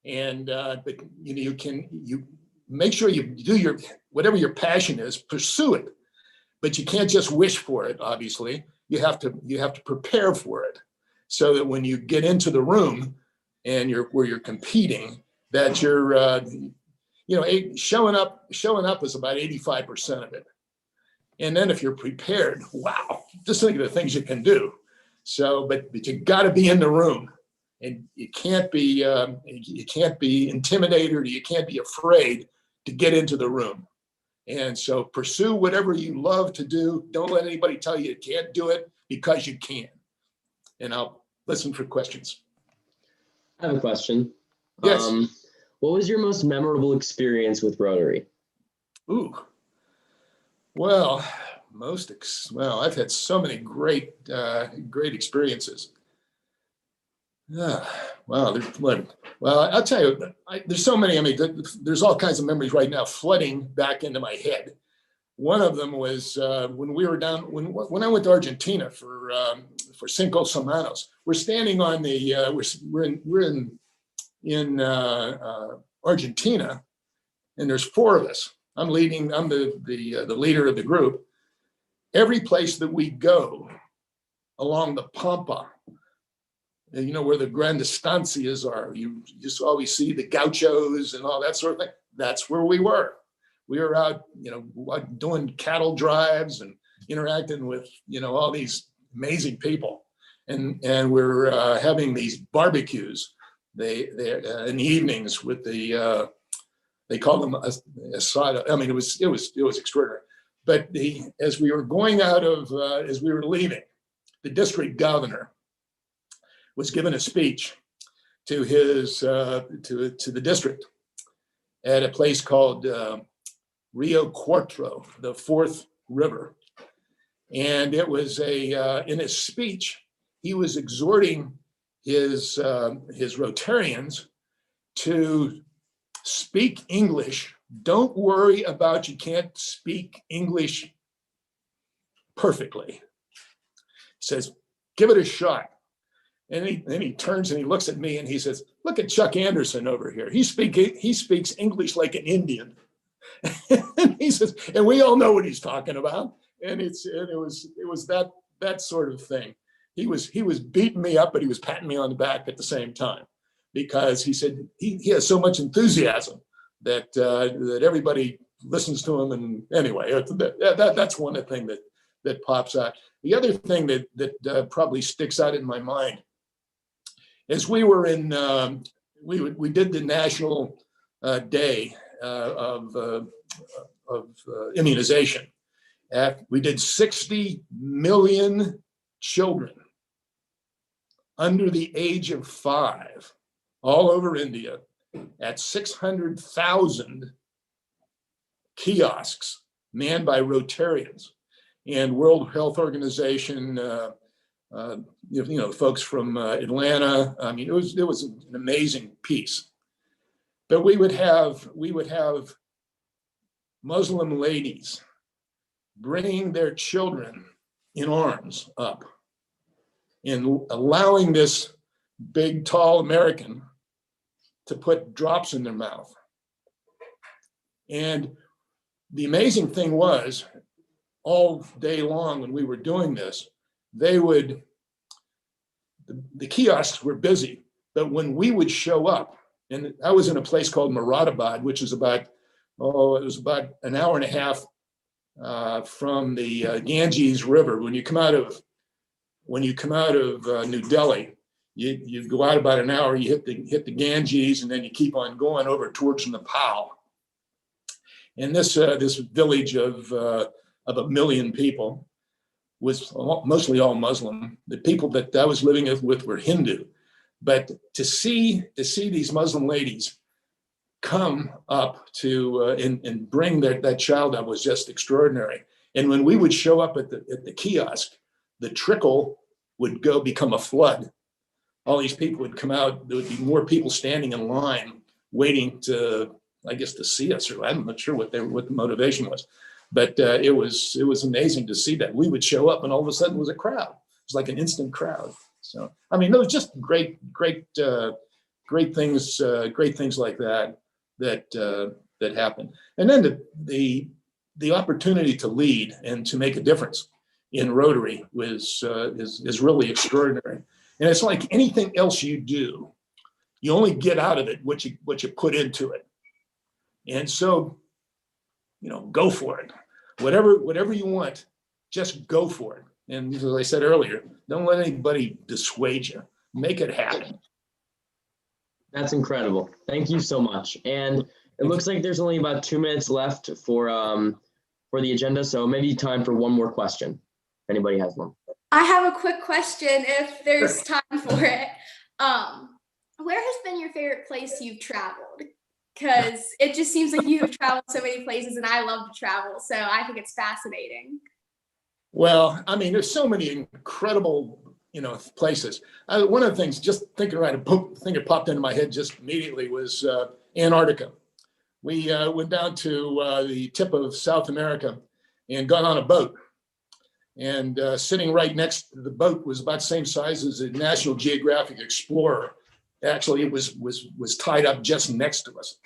And but you make sure you do whatever your passion is, pursue it. But you can't just wish for it, obviously. You have to prepare for it so that when you get into the room and where you're competing, that you're showing up is about 85% of it. And then if you're prepared, wow, just think of the things you can do. So, but you got to be in the room, and you can't be intimidated, or you can't be afraid to get into the room. And so pursue whatever you love to do. Don't let anybody tell you can't do it, because you can. And I'll listen for questions. I have a question. Yes. What was your most memorable experience with Rotary? Ooh. Well, I've had so many great experiences. Well, I'll tell you, there's so many. I mean, there's all kinds of memories right now flooding back into my head. One of them was when we were down, when I went to Argentina for Cinco Semanas. We're standing on the, we're in Argentina, and there's four of us. I'm the leader of the group. Every place that we go along the Pampa, where the grand estancias are, you just always see the gauchos and all that sort of thing. That's where we were. We were out, doing cattle drives and interacting with, all these amazing people. And we're having these barbecues. They in the evenings with the, they call them asada. I mean, it was extraordinary. But as we were going out of, as we were leaving, the district governor was giving a speech to his to the district, at a place called Rio Cuarto, the fourth river. And it was in his speech, he was exhorting his Rotarians to speak English. Don't worry about you can't speak English perfectly. He says, give it a shot. And then he turns and he looks at me and he says, look at Chuck Anderson over here. He speaks English like an Indian. And he says, and we all know what he's talking about. And it was that sort of thing. He was beating me up, but he was patting me on the back at the same time, because he said he has so much enthusiasm that everybody listens to him. And anyway, that's one thing that pops out. The other thing that probably sticks out in my mind is we were in we did the National Day of immunization. We did 60 million children under the age of 5 all over India at 600,000 kiosks manned by Rotarians and World Health Organization, folks from Atlanta. I mean, it was an amazing piece. But we would have Muslim ladies bringing their children in arms up and allowing this big, tall American to put drops in their mouth. And the amazing thing was, all day long when we were doing this, the kiosks were busy, but when we would show up, and I was in a place called Moradabad, which is about an hour and a half from the Ganges River. When you come out of New Delhi, you go out about an hour, you hit the Ganges, and then you keep on going over towards Nepal. And this village of 1 million people was mostly all Muslim. The people that I was living with were Hindu. But to see these Muslim ladies come up to and bring that child up was just extraordinary. And when we would show up at the kiosk, the trickle would become a flood. All these people would come out. There would be more people standing in line waiting to see us, or I'm not sure what the motivation was. But it was amazing to see that. We would show up and all of a sudden it was a crowd. It was like an instant crowd. So, I mean, those just great things like that happen. And then the opportunity to lead and to make a difference in Rotary is really extraordinary. And it's like anything else you do, you only get out of it what you put into it. And so, go for it. Whatever you want, just go for it. And as I said earlier, don't let anybody dissuade you. Make it happen. That's incredible. Thank you so much. And it looks like there's only about 2 minutes left for the agenda, so maybe time for one more question, if anybody has one. I have a quick question if there's time for it. Where has been your favorite place you've traveled? Because it just seems like you have traveled so many places, and I love to travel, so I think it's fascinating. Well, I mean, there's so many incredible, places. One of the things, just thinking about it, thing that popped into my head just immediately was Antarctica. We went down to the tip of South America and got on a boat. And sitting right next to the boat was about the same size as a National Geographic Explorer. Actually, it was tied up just next to us.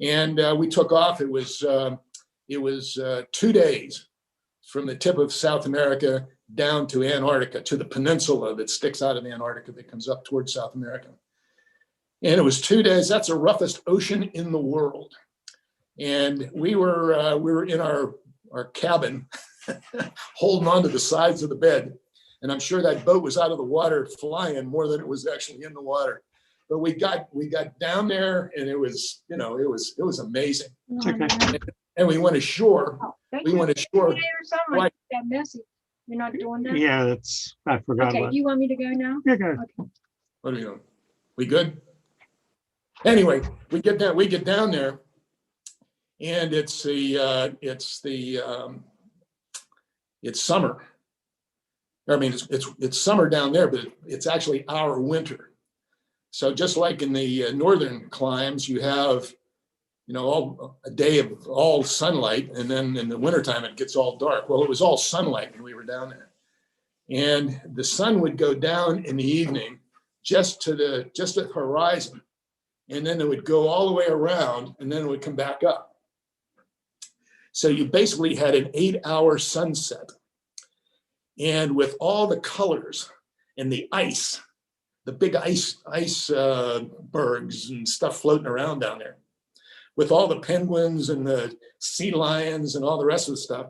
And we took off. It was 2 days from the tip of South America down to Antarctica, to the peninsula that sticks out of Antarctica that comes up towards South America. And it was 2 days. That's the roughest ocean in the world. And we were in our cabin holding on to the sides of the bed. And I'm sure that boat was out of the water flying more than it was actually in the water. But we got down there, and it was amazing. Okay. And we went ashore. Why- That message. You're not doing that? Yeah, I forgot Okay, about. do you want me to go now? Yeah, go ahead. Okay. What are we doing? We good? Anyway, we get down there, and it's summer. I mean, it's summer down there, but it's actually our winter. So just like in the northern climes, you have, all a day of all sunlight, and then in the wintertime it gets all dark. Well, it was all sunlight when we were down there, and the sun would go down in the evening just at the horizon, and then it would go all the way around, and then it would come back up. So you basically had an 8-hour sunset, and with all the colors and the ice, the big icebergs and stuff floating around down there, with all the penguins and the sea lions and all the rest of the stuff,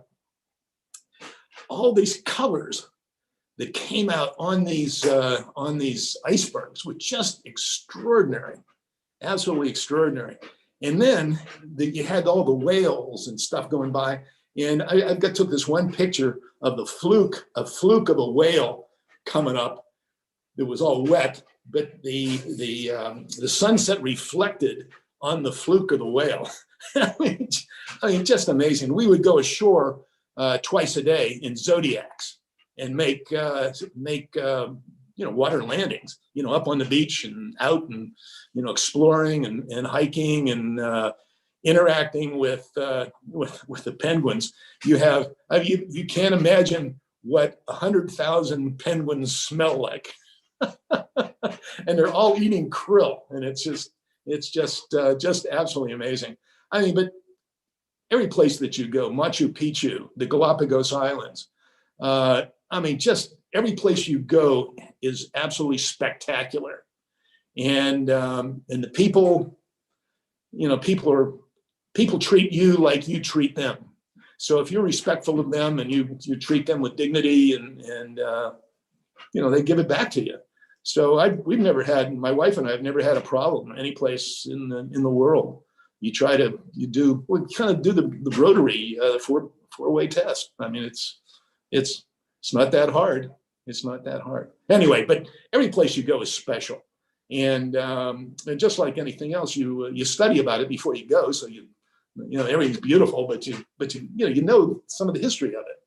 all these colors that came out on these icebergs were just extraordinary, absolutely extraordinary. And then you had all the whales and stuff going by, and I took this one picture of a fluke of a whale coming up. It was all wet, but the sunset reflected on the fluke of the whale. I mean, just amazing. We would go ashore twice a day in Zodiacs and make water landings, up on the beach and out and exploring and hiking and interacting with the penguins. You can't imagine what 100,000 penguins smell like. And they're all eating krill, and it's just absolutely amazing. I mean, but every place that you go, Machu Picchu, the Galapagos Islands, I mean, just every place you go is absolutely spectacular. And the people, people treat you like you treat them. So if you're respectful of them and you treat them with dignity and they give it back to you. So my wife and I have never had a problem any place in the world. You kind of do the Rotary four-way test. I mean, it's not that hard. It's not that hard. Anyway, but every place you go is special. And just like anything else, you study about it before you go. So everything's beautiful, but you know some of the history of it.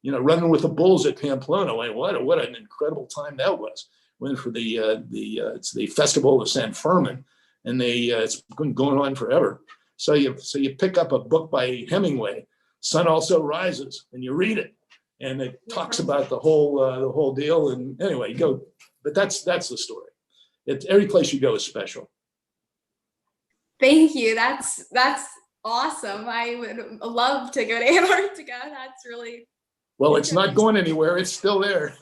Running with the bulls at Pamplona, what an incredible time that was. Went for it's the Festival of San Fermin, and it's been going on forever. So you pick up a book by Hemingway, Sun Also Rises, and you read it, and it talks about the whole deal. And anyway, you go, but that's the story. Every place you go is special. Thank you. That's awesome. I would love to go to Antarctica. That's really well. It's not going anywhere. It's still there.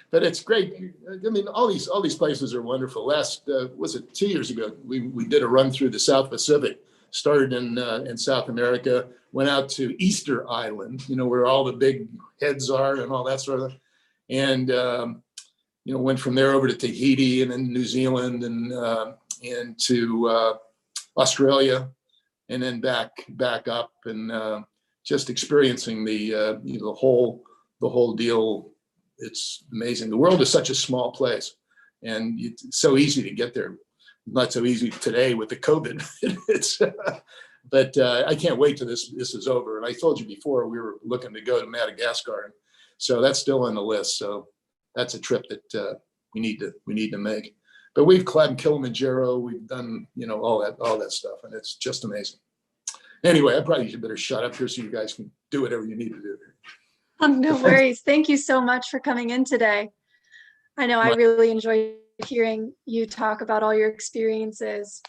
But it's great. I mean, all these places are wonderful. Was it 2 years ago? We did a run through the South Pacific. Started in South America, went out to Easter Island, where all the big heads are and all that sort of thing. And went from there over to Tahiti and then New Zealand and to Australia, and then back up and just experiencing the whole deal. It's amazing. The world is such a small place, and it's so easy to get there. Not so easy today with the COVID. But I can't wait till this is over. And I told you before, we were looking to go to Madagascar, so that's still on the list. So that's a trip that we need to make. But we've climbed Kilimanjaro. We've done all that stuff, and it's just amazing. Anyway, I probably should better shut up here so you guys can do whatever you need to do. No worries. Thank you so much for coming in today. I know I really enjoyed hearing you talk about all your experiences.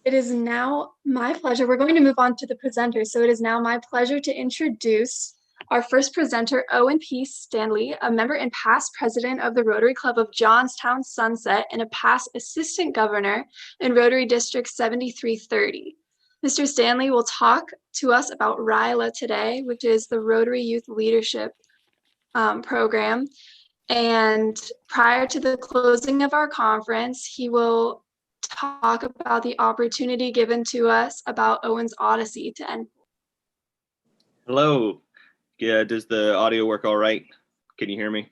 It is now my pleasure. We're going to move on to the presenters. So it is now my pleasure to introduce our first presenter, Owen P. Stanley, a member and past president of the Rotary Club of Johnstown Sunset and a past assistant governor in Rotary District 7330. Mr. Stanley will talk to us about RYLA today, which is the Rotary Youth Leadership Program. And prior to the closing of our conference, he will talk about the opportunity given to us about Owen's Odyssey to end. Hello. Yeah, does the audio work all right? Can you hear me?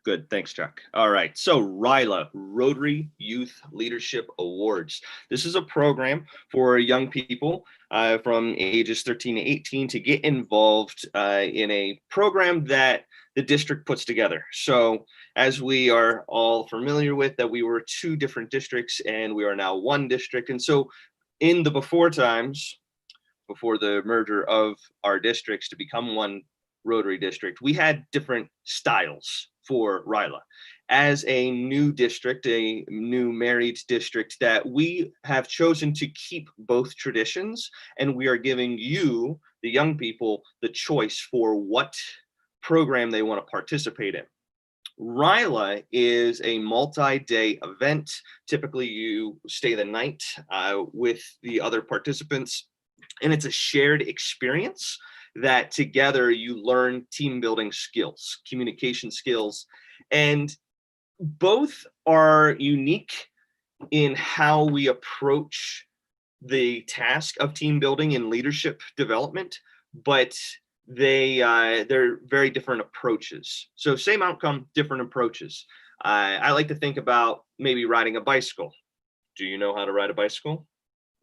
Good, thanks, Chuck. All right, so RYLA, Rotary Youth Leadership Awards. This is a program for young people from ages 13 to 18 to get involved in a program that the district puts together. So as we are all familiar with, that we were 2 different districts and we are now 1 district. And so in the before times, before the merger of our districts to become 1 Rotary district, we had different styles for RYLA. As a new district, a new married district, that we have chosen to keep both traditions, and we are giving you, the young people, the choice for what program they want to participate in. RYLA is a multi-day event. Typically, you stay the night with the other participants, and it's a shared experience that together you learn team building skills, communication skills, and both are unique in how we approach the task of team building and leadership development, but they're very different approaches. So same outcome, different approaches. I like to think about maybe riding a bicycle. Do you know how to ride a bicycle?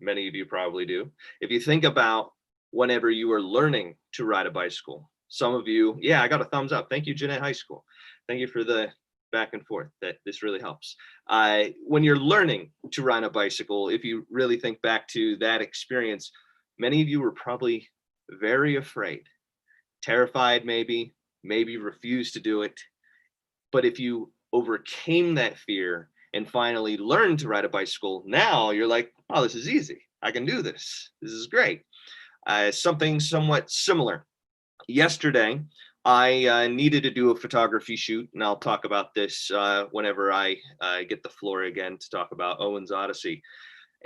Many of you probably do. If you think about whenever you are learning to ride a bicycle, some of you, yeah, I got a thumbs up. Thank you, Jeanette High School. Thank you for the back and forth. This really helps. When you're learning to ride a bicycle, if you really think back to that experience, many of you were probably very afraid, terrified, maybe refused to do it. But if you overcame that fear and finally learned to ride a bicycle, now you're like, oh, this is easy. I can do this. This is great. Something somewhat similar. Yesterday, I needed to do a photography shoot, and I'll talk about this whenever I get the floor again to talk about Owen's Odyssey.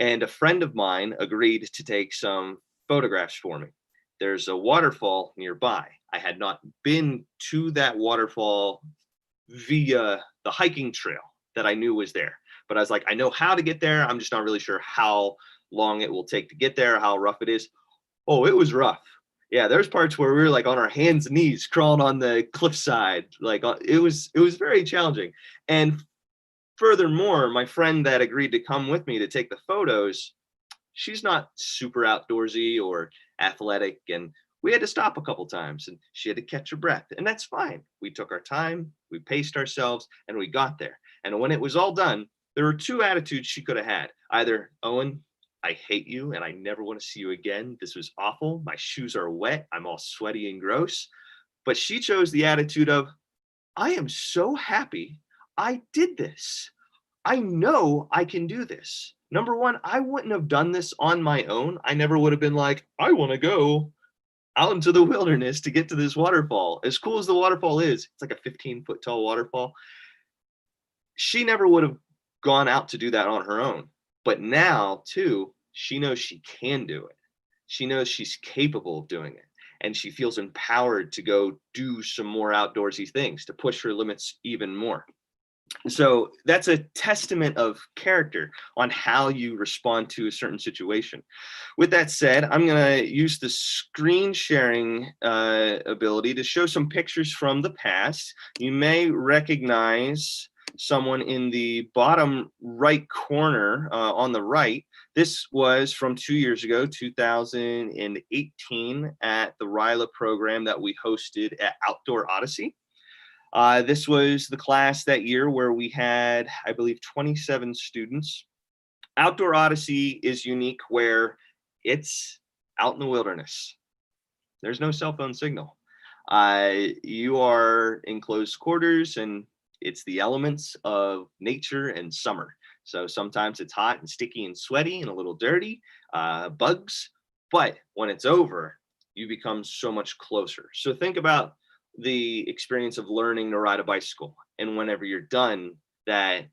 And a friend of mine agreed to take some photographs for me. There's a waterfall nearby. I had not been to that waterfall via the hiking trail that I knew was there. But I was like, I know how to get there. I'm just not really sure how long it will take to get there, how rough it is. Oh, it was rough. Yeah, there's parts where we were like on our hands and knees crawling on the cliffside. Like it was very challenging. And furthermore, my friend that agreed to come with me to take the photos, she's not super outdoorsy or athletic, and we had to stop a couple times and she had to catch her breath, and that's fine. We took our time, we paced ourselves, and we got there. And when it was all done, there were 2 attitudes she could have had. Either, Owen, I hate you and I never want to see you again. This was awful. My shoes are wet. I'm all sweaty and gross. But she chose the attitude of, I am so happy I did this. I know I can do this. Number one, I wouldn't have done this on my own. I never would have been like, I want to go out into the wilderness to get to this waterfall. As cool as the waterfall is, it's like a 15-foot tall waterfall. She never would have gone out to do that on her own. But now, too, she knows she can do it. She knows she's capable of doing it. And she feels empowered to go do some more outdoorsy things, to push her limits even more. So that's a testament of character on how you respond to a certain situation. With that said, I'm going to use the screen sharing ability to show some pictures from the past. You may recognize someone in the bottom right corner on the right. This was from 2 years ago, 2018, at the RYLA program that we hosted at Outdoor Odyssey. This was the class that year where we had, I believe, 27 students. Outdoor Odyssey is unique where it's out in the wilderness. There's no cell phone signal. You are in closed quarters, and it's the elements of nature and summer. So sometimes it's hot and sticky and sweaty and a little dirty, bugs, but when it's over, you become so much closer. So think about the experience of learning to ride a bicycle, and whenever you're done, that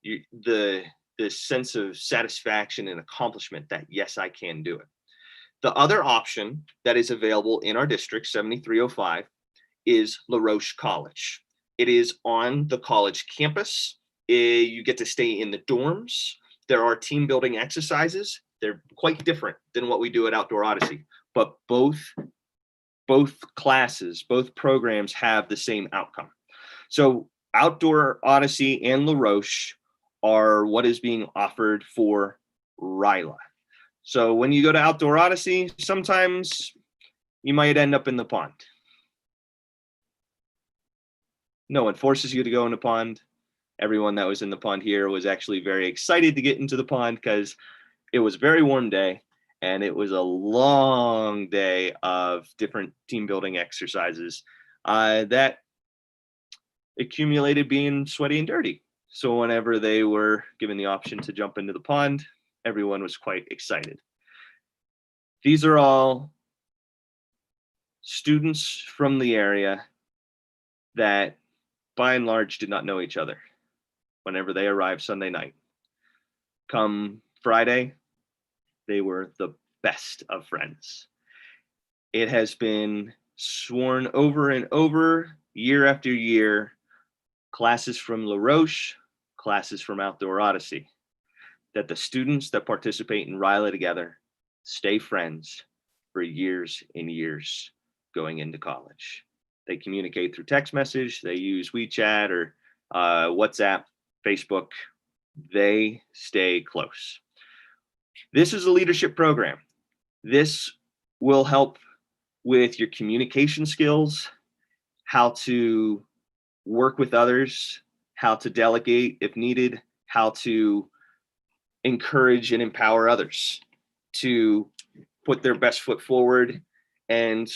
the sense of satisfaction and accomplishment that, yes, I can do it. The other option that is available in our district, 7305, is La Roche College. It is on the college campus. You get to stay in the dorms. There are team building exercises. They're quite different than what we do at Outdoor Odyssey, but both classes, both programs have the same outcome. So Outdoor Odyssey and La Roche are what is being offered for RYLA. So when you go to Outdoor Odyssey, sometimes you might end up in the pond. No one forces you to go in the pond. Everyone that was in the pond here was actually very excited to get into the pond because it was a very warm day and it was a long day of different team building exercises that accumulated being sweaty and dirty. So whenever they were given the option to jump into the pond, everyone was quite excited. These are all students from the area that by and large did not know each other whenever they arrived Sunday night. Come Friday, they were the best of friends. It has been sworn over and over, year after year, classes from La Roche, classes from Outdoor Odyssey, that the students that participate in RYLA together stay friends for years and years going into college. They communicate through text message, they use WeChat or WhatsApp, Facebook, they stay close. This is a leadership program. This will help with your communication skills, how to work with others, how to delegate if needed, how to encourage and empower others to put their best foot forward and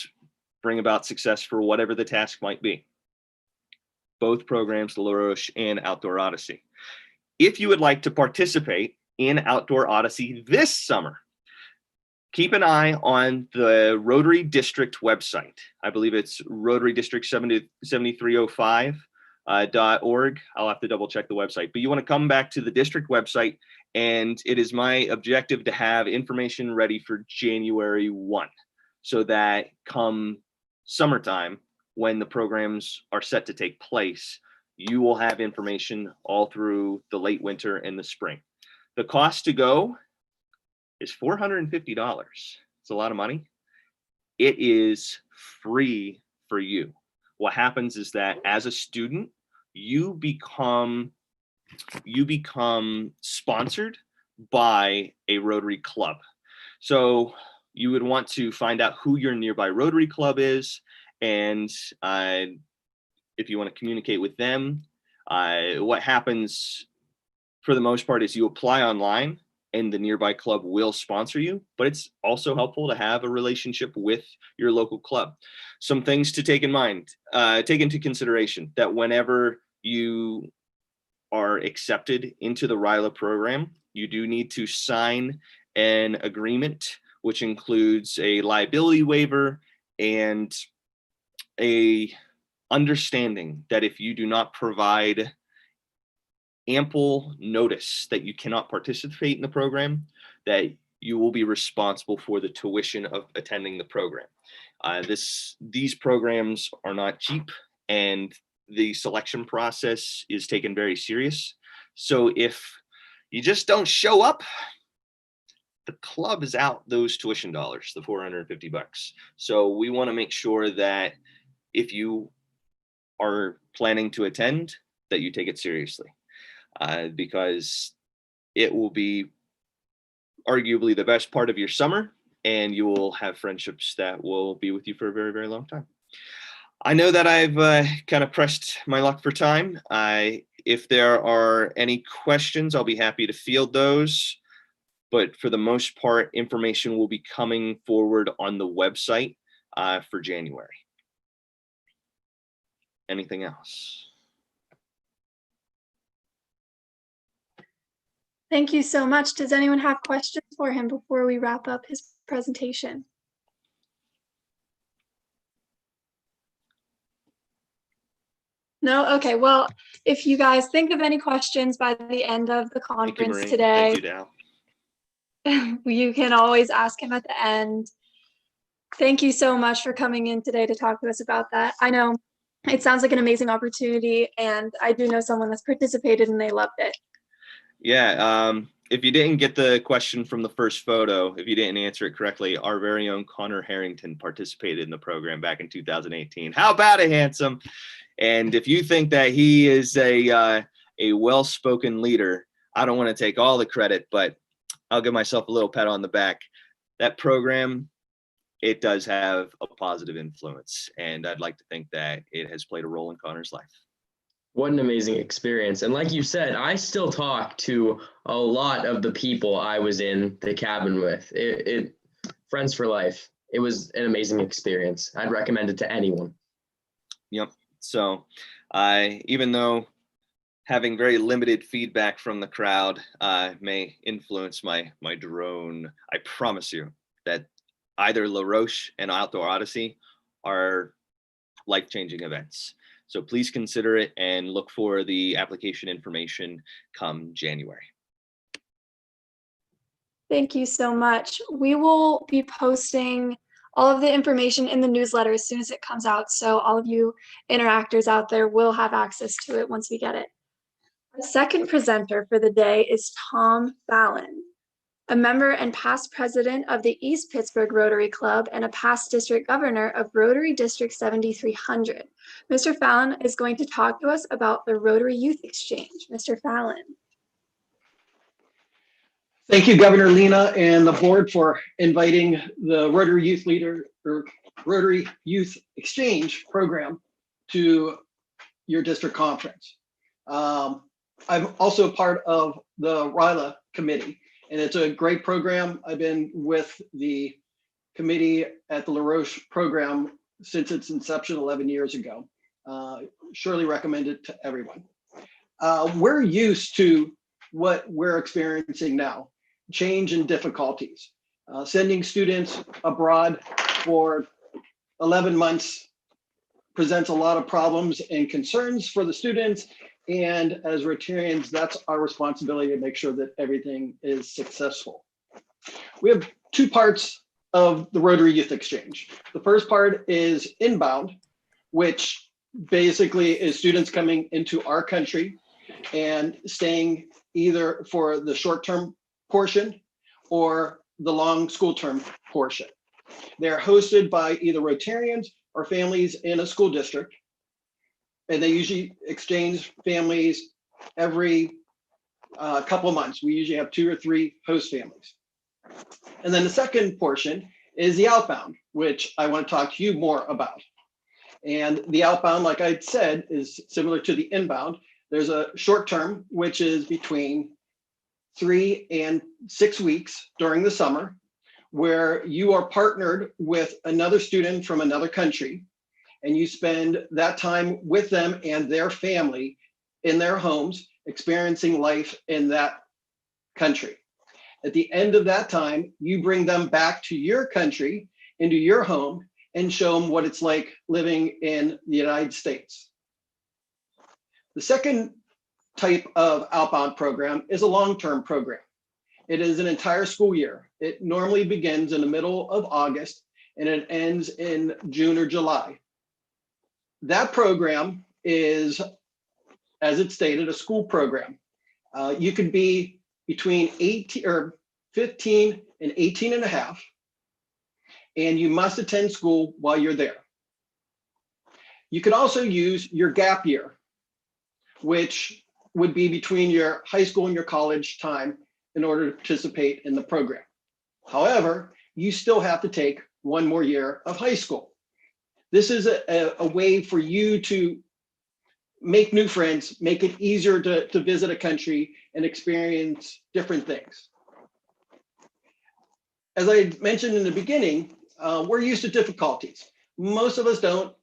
bring about success for whatever the task might be. Both programs, La Roche and Outdoor Odyssey. If you would like to participate in Outdoor Odyssey this summer, keep an eye on the Rotary District website. I believe it's Rotary District 7305.org. I'll have to double check the website, but you want to come back to the district website, and it is my objective to have information ready for January 1, so that come summertime, when the programs are set to take place, you will have information all through the late winter and the spring. The cost to go is $450. It's a lot of money. It is free for you. What happens is that as a student, you become sponsored by a Rotary Club. So you would want to find out who your nearby Rotary Club is, and if you want to communicate with them, what happens for the most part is you apply online and the nearby club will sponsor you, but it's also helpful to have a relationship with your local club. Some things to take in mind, take into consideration that whenever you are accepted into the RYLA program, you do need to sign an agreement, which includes a liability waiver and a understanding that if you do not provide ample notice that you cannot participate in the program, that you will be responsible for the tuition of attending the program. These programs are not cheap, and the selection process is taken very serious. So if you just don't show up, the club is out those tuition dollars, the $450. So we want to make sure that if you are planning to attend, that you take it seriously, because it will be arguably the best part of your summer, and you will have friendships that will be with you for a very, very long time. I know that I've kind of pressed my luck for time. If there are any questions, I'll be happy to field those. But for the most part, information will be coming forward on the website for January. Anything else? Thank you so much. Does anyone have questions for him before we wrap up his presentation? No? Okay, well, if you guys think of any questions by the end of the conference today, Thank you, Dal. you can always ask him at the end. Thank you so much for coming in today to talk to us about that. I know it sounds like an amazing opportunity, and I do know someone that's participated and they loved it. Yeah, if you didn't get the question from the first photo, if you didn't answer it correctly, our very own Connor Harrington participated in the program back in 2018. How about it, handsome? And if you think that he is a well-spoken leader, I don't want to take all the credit, but I'll give myself a little pat on the back. That program, it does have a positive influence, and I'd like to think that it has played a role in Connor's life. What an amazing experience. And like you said, I still talk to a lot of the people I was in the cabin with. Friends for life. It was an amazing experience. I'd recommend it to anyone. Yep. So even though having very limited feedback from the crowd may influence my drone, I promise you that either La Roche and Outdoor Odyssey are life-changing events. So please consider it and look for the application information come January. Thank you so much. We will be posting all of the information in the newsletter as soon as it comes out. So all of you interactors out there will have access to it once we get it. Our second presenter for the day is Tom Fallon, a member and past president of the East Pittsburgh Rotary Club and a past district governor of Rotary District 7300. Mr. Fallon is going to talk to us about the Rotary Youth Exchange. Mr. Fallon. Thank you, Governor Lena and the board for inviting the Rotary Youth Exchange program to your district conference. I'm also part of the RILA committee, and it's a great program. I've been with the committee at the La Roche program since its inception 11 years ago. Surely recommend it to everyone. We're used to what we're experiencing now, change and difficulties. Sending students abroad for 11 months presents a lot of problems and concerns for the students. And as Rotarians, that's our responsibility to make sure that everything is successful. We have two parts of the Rotary Youth Exchange. The first part is inbound, which basically is students coming into our country and staying either for the short-term portion or the long school term portion. They're hosted by either Rotarians or families in a school district. And they usually exchange families every couple of months. We usually have 2 or 3 host families. And then the second portion is the outbound, which I want to talk to you more about. And the outbound, like I said, is similar to the inbound. There's a short term, which is between 3 and 6 weeks during the summer, where you are partnered with another student from another country, and you spend that time with them and their family in their homes, experiencing life in that country. At the end of that time, you bring them back to your country, into your home, and show them what it's like living in the United States. The second type of outbound program is a long-term program. It is an entire school year. It normally begins in the middle of August and it ends in June or July. That program is, as it stated, a school program. You could be between 15 and 18 and a half, and you must attend school while you're there. You could also use your gap year, which would be between your high school and your college time in order to participate in the program. However, you still have to take 1 more year of high school. This is a way for you to make new friends, make it easier to visit a country and experience different things. As I mentioned in the beginning, we're used to difficulties. Most of us don't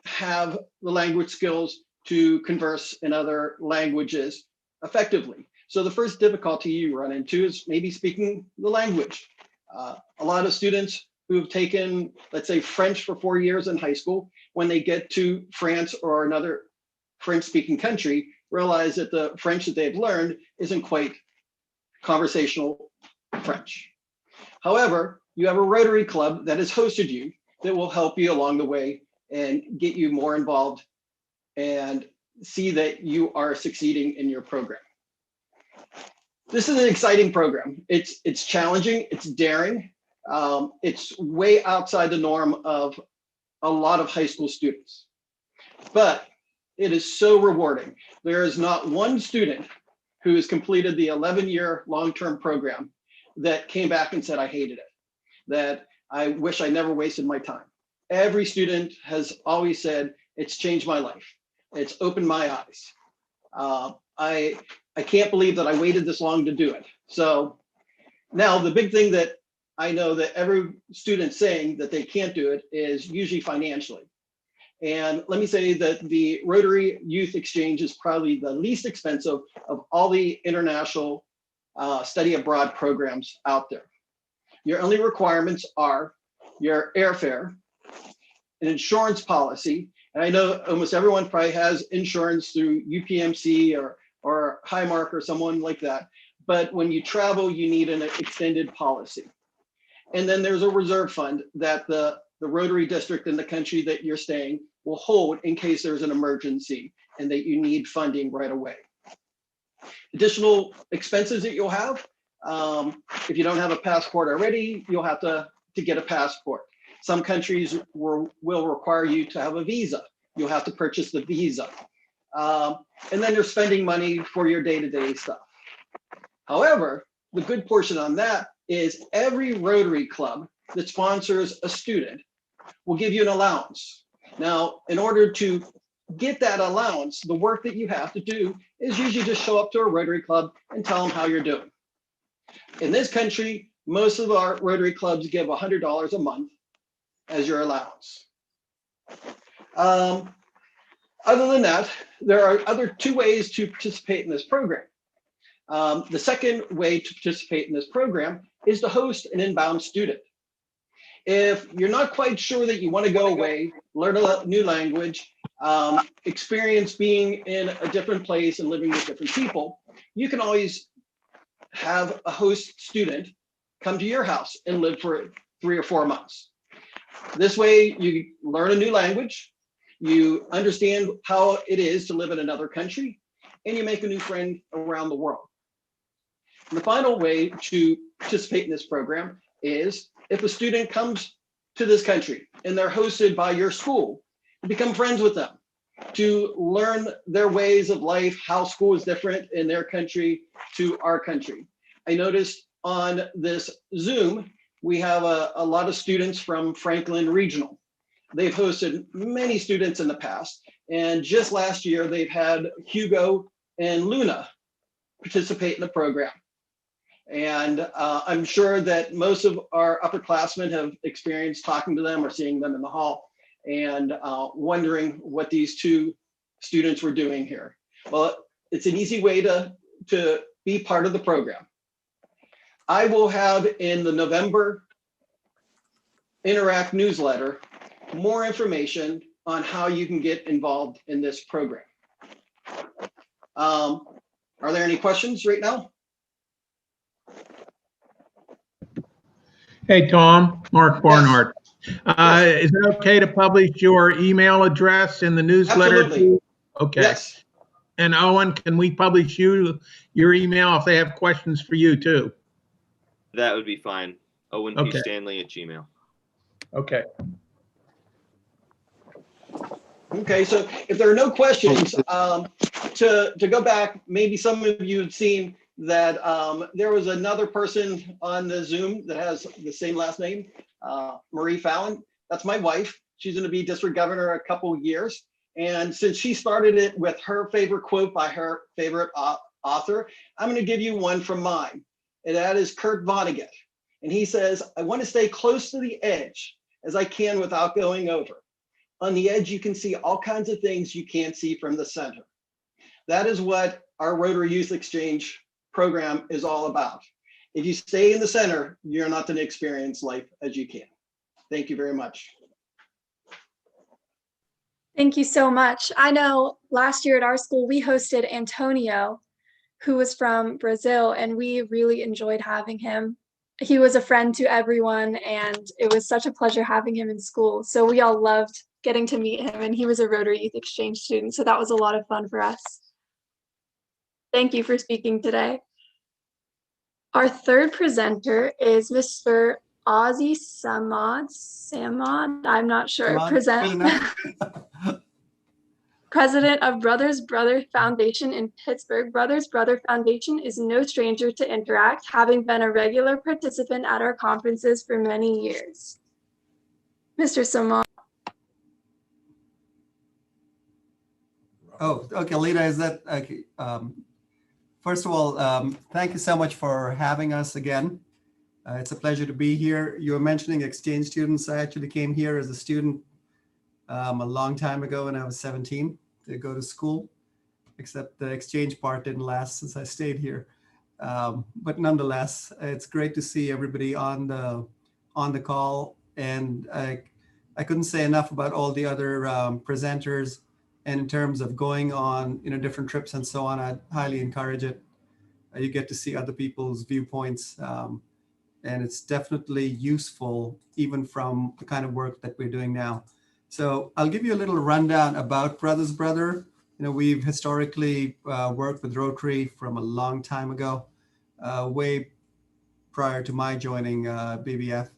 have the language skills to converse in other languages effectively. So the first difficulty you run into is maybe speaking the language. A lot of students who have taken, let's say, French for 4 years in high school, when they get to France or another French-speaking country, realize that the French that they've learned isn't quite conversational French. However, you have a Rotary Club that has hosted you that will help you along the way and get you more involved and see that you are succeeding in your program. This is an exciting program. It's challenging, it's daring. It's way outside the norm of a lot of high school students, but it is so rewarding. There is not one student who has completed the 11-year long-term program that came back and said, I hated it, that I wish I never wasted my time. Every student has always said, it's changed my life. It's opened my eyes. I can't believe that I waited this long to do it. So now the big thing that I know that every student saying that they can't do it is usually financially. And let me say that the Rotary Youth Exchange is probably the least expensive of all the international study abroad programs out there. Your only requirements are your airfare, an insurance policy, and I know almost everyone probably has insurance through UPMC or Highmark or someone like that. But when you travel, you need an extended policy. And then there's a reserve fund that the Rotary district in the country that you're staying will hold in case there's an emergency and that you need funding right away. Additional expenses that you'll have, if you don't have a passport already, you'll have to get a passport. Some countries will require you to have a visa. You'll have to purchase the visa. And then you're spending money for your day-to-day stuff. However, the good portion on that is every Rotary club that sponsors a student will give you an allowance. Now, in order to get that allowance, the work that you have to do is usually just show up to a Rotary club and tell them how you're doing. In this country, most of our Rotary clubs give $100 a month as your allowance. Other than that, there are other two ways to participate in this program. The second way to participate in this program is to host an inbound student. If you're not quite sure that you want to go away, learn a new language, experience being in a different place and living with different people, you can always have a host student come to your house and live for 3 or 4 months. This way you learn a new language, you understand how it is to live in another country, and you make a new friend around the world. And the final way to participate in this program is if a student comes to this country and they're hosted by your school, become friends with them, to learn their ways of life, how school is different in their country to our country. I noticed on this Zoom, we have a lot of students from Franklin Regional. They've hosted many students in the past, and just last year, they've had Hugo and Luna participate in the program. And I'm sure that most of our upperclassmen have experienced talking to them or seeing them in the hall and wondering what these two students were doing here. Well, it's an easy way to be part of the program. I will have in the November Interact newsletter more information on how you can get involved in this program. Are there any questions right now? Hey, Tom, Mark Barnhart. Is it okay to publish your email address in the newsletter? Absolutely. Okay. Yes. And Owen, can we publish your email if they have questions for you too? That would be fine. Owen P. Okay. Stanley at Gmail. Okay. Okay, so if there are no questions, to go back, maybe some of you have seen that there was another person on the Zoom that has the same last name, Marie Fallon. That's my wife. She's going to be district governor a couple of years. And since she started it with her favorite quote by her favorite author, I'm going to give you one from mine. And that is Kurt Vonnegut. And he says, I want to stay close to the edge as I can without going over. On the edge, you can see all kinds of things you can't see from the center. That is what our Rotary Youth Exchange program is all about. If you stay in the center, you're not going to experience life as you can. Thank you very much. Thank you so much. I know last year at our school, we hosted Antonio, who was from Brazil, and we really enjoyed having him. He was a friend to everyone, and it was such a pleasure having him in school. So we all loved getting to meet him, and he was a Rotary Youth Exchange student. So that was a lot of fun for us. Thank you for speaking today. Our third presenter is Mr. Ozzy Samad, I'm not sure, President of Brothers Brother Foundation in Pittsburgh. Brothers Brother Foundation is no stranger to Interact, having been a regular participant at our conferences for many years. Mr. Samad. Oh, okay, Lita, is that okay? First of all, thank you so much for having us again. It's a pleasure to be here. You were mentioning exchange students. I actually came here as a student a long time ago when I was 17 to go to school, except the exchange part didn't last since I stayed here. But nonetheless, it's great to see everybody on the call. And I couldn't say enough about all the other presenters. And in terms of going on, different trips and so on, I'd highly encourage it. You get to see other people's viewpoints. And it's definitely useful, even from the kind of work that we're doing now. So I'll give you a little rundown about Brothers Brother. We've historically worked with Rotary from a long time ago, way prior to my joining BBF.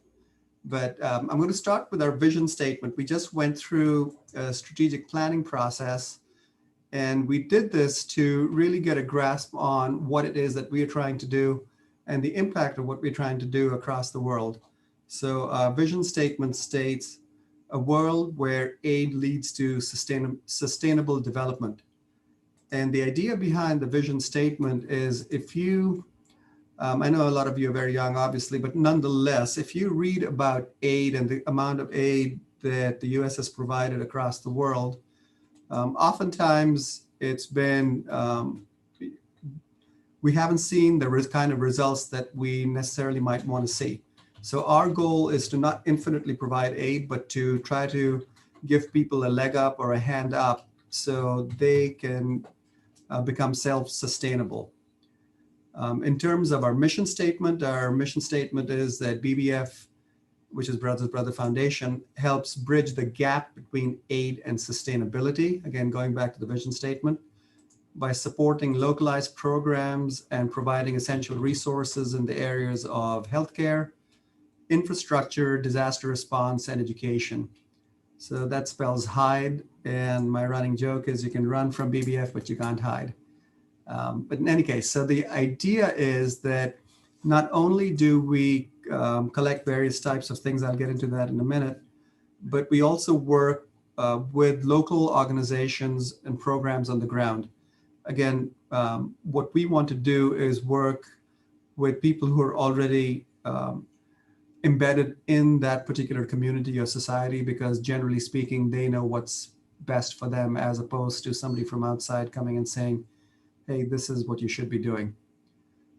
But I'm going to start with our vision statement. We just went through a strategic planning process, and we did this to really get a grasp on what it is that we are trying to do and the impact of what we're trying to do across the world. So our vision statement states a world where aid leads to sustainable development. And the idea behind the vision statement is if you, I know a lot of you are very young, obviously, but nonetheless, if you read about aid and the amount of aid that the US has provided across the world, oftentimes it's been, we haven't seen the kind of results that we necessarily might want to see. So our goal is to not infinitely provide aid, but to try to give people a leg up or a hand up so they can become self-sustainable. In terms of our mission statement is that BBF, which is Brothers Brother Foundation, helps bridge the gap between aid and sustainability. Again, going back to the vision statement, by supporting localized programs and providing essential resources in the areas of healthcare, infrastructure, disaster response, and education. So that spells hide. And my running joke is you can run from BBF, but you can't hide. But in any case, so the idea is that not only do we collect various types of things, I'll get into that in a minute, but we also work with local organizations and programs on the ground. Again, what we want to do is work with people who are already embedded in that particular community or society, because generally speaking, they know what's best for them, as opposed to somebody from outside coming and saying, hey, this is what you should be doing.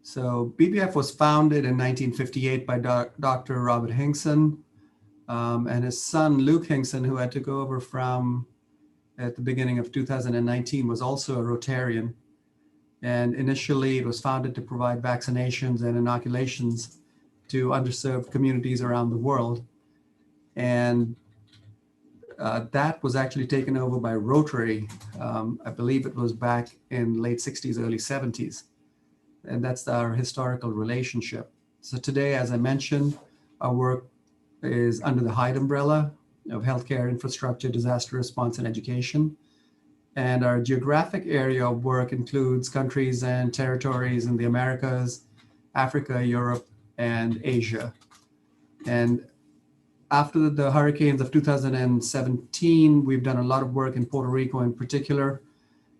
So BBF was founded in 1958 by Dr. Robert Hinkson and his son, Luke Hinkson, who had to go over from at the beginning of 2019, was also a Rotarian. And initially it was founded to provide vaccinations and inoculations to underserved communities around the world. And that was actually taken over by Rotary. I believe it was back in late 60s, early 70s. And that's our historical relationship. So today, as I mentioned, our work is under the HIDE umbrella of healthcare, infrastructure, disaster response, and education. And our geographic area of work includes countries and territories in the Americas, Africa, Europe, and Asia. And after the hurricanes of 2017, we've done a lot of work in Puerto Rico in particular.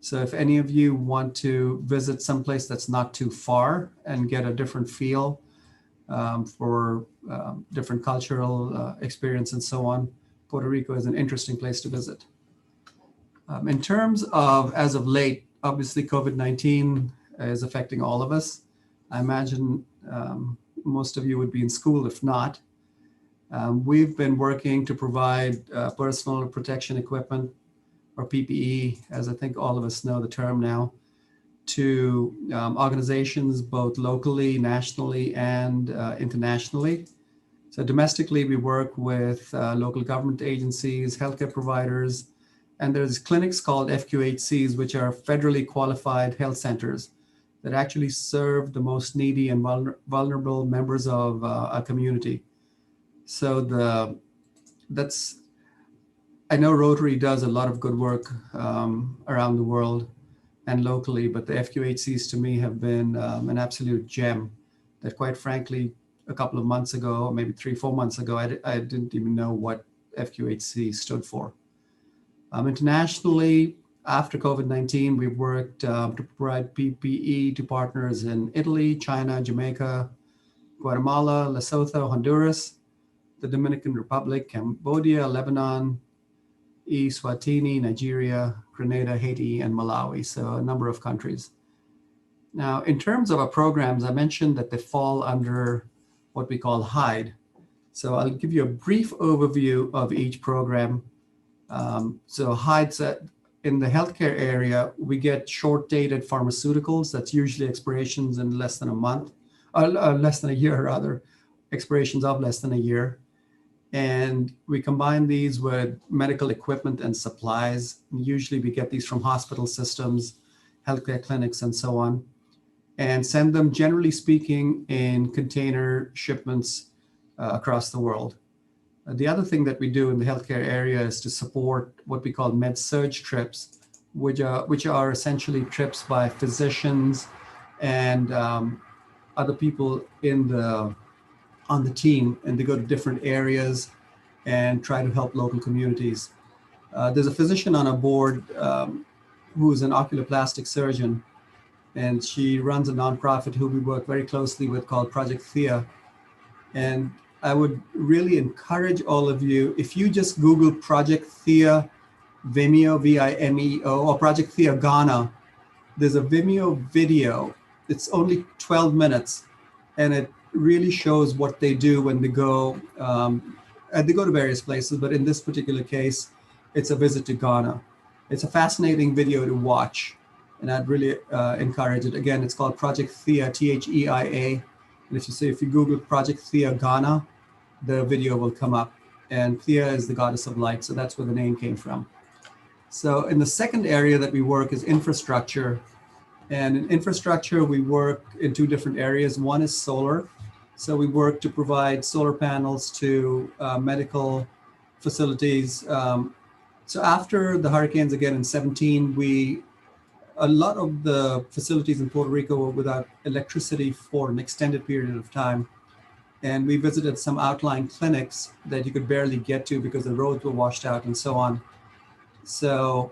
So if any of you want to visit someplace that's not too far and get a different feel for different cultural experience and so on, Puerto Rico is an interesting place to visit. In terms of, as of late, obviously COVID-19 is affecting all of us. I imagine most of you would be in school if not. We've been working to provide personal protection equipment, or PPE, as I think all of us know the term now, to organizations both locally, nationally, and internationally. So domestically, we work with local government agencies, healthcare providers, and there's clinics called FQHCs, which are federally qualified health centers. that actually serve the most needy and vulnerable members of a community. So I know Rotary does a lot of good work around the world and locally, but the FQHCs to me have been an absolute gem that, quite frankly, a couple of months ago, maybe 3-4 months ago, I didn't even know what FQHC stood for. Internationally, after COVID-19, we've worked to provide PPE to partners in Italy, China, Jamaica, Guatemala, Lesotho, Honduras, the Dominican Republic, Cambodia, Lebanon, Eswatini, Nigeria, Grenada, Haiti, and Malawi. So a number of countries. Now, in terms of our programs, I mentioned that they fall under what we call HIDE. So I'll give you a brief overview of each program. So HIDE's in the healthcare area, we get short-dated pharmaceuticals. That's usually expirations in less than a month, less than a year rather, expirations of less than a year. And we combine these with medical equipment and supplies. Usually we get these from hospital systems, healthcare clinics, and so on, and send them, generally speaking, in container shipments across the world. The other thing that we do in the healthcare area is to support what we call med-surg trips, which are essentially trips by physicians and other people on the team, and they go to different areas and try to help local communities. There's a physician on our board who's an oculoplastic surgeon, and she runs a nonprofit who we work very closely with called Project Thea. And I would really encourage all of you, if you just Google Project Thea Vimeo, V-I-M-E-O, or Project Thea Ghana, there's a Vimeo video. It's only 12 minutes, and it really shows what they do when they go to various places, but in this particular case, it's a visit to Ghana. It's a fascinating video to watch, and I'd really encourage it. Again, it's called Project Thea, T-H-E-I-A. And if you Google Project Thea Ghana, the video will come up. And Thea is the goddess of light, so that's where the name came from. So in the second area that we work is infrastructure. And in infrastructure, we work in two different areas. One is solar. So we work to provide solar panels to medical facilities. So after the hurricanes again in 2017, a lot of the facilities in Puerto Rico were without electricity for an extended period of time. And we visited some outlying clinics that you could barely get to because the roads were washed out and so on. So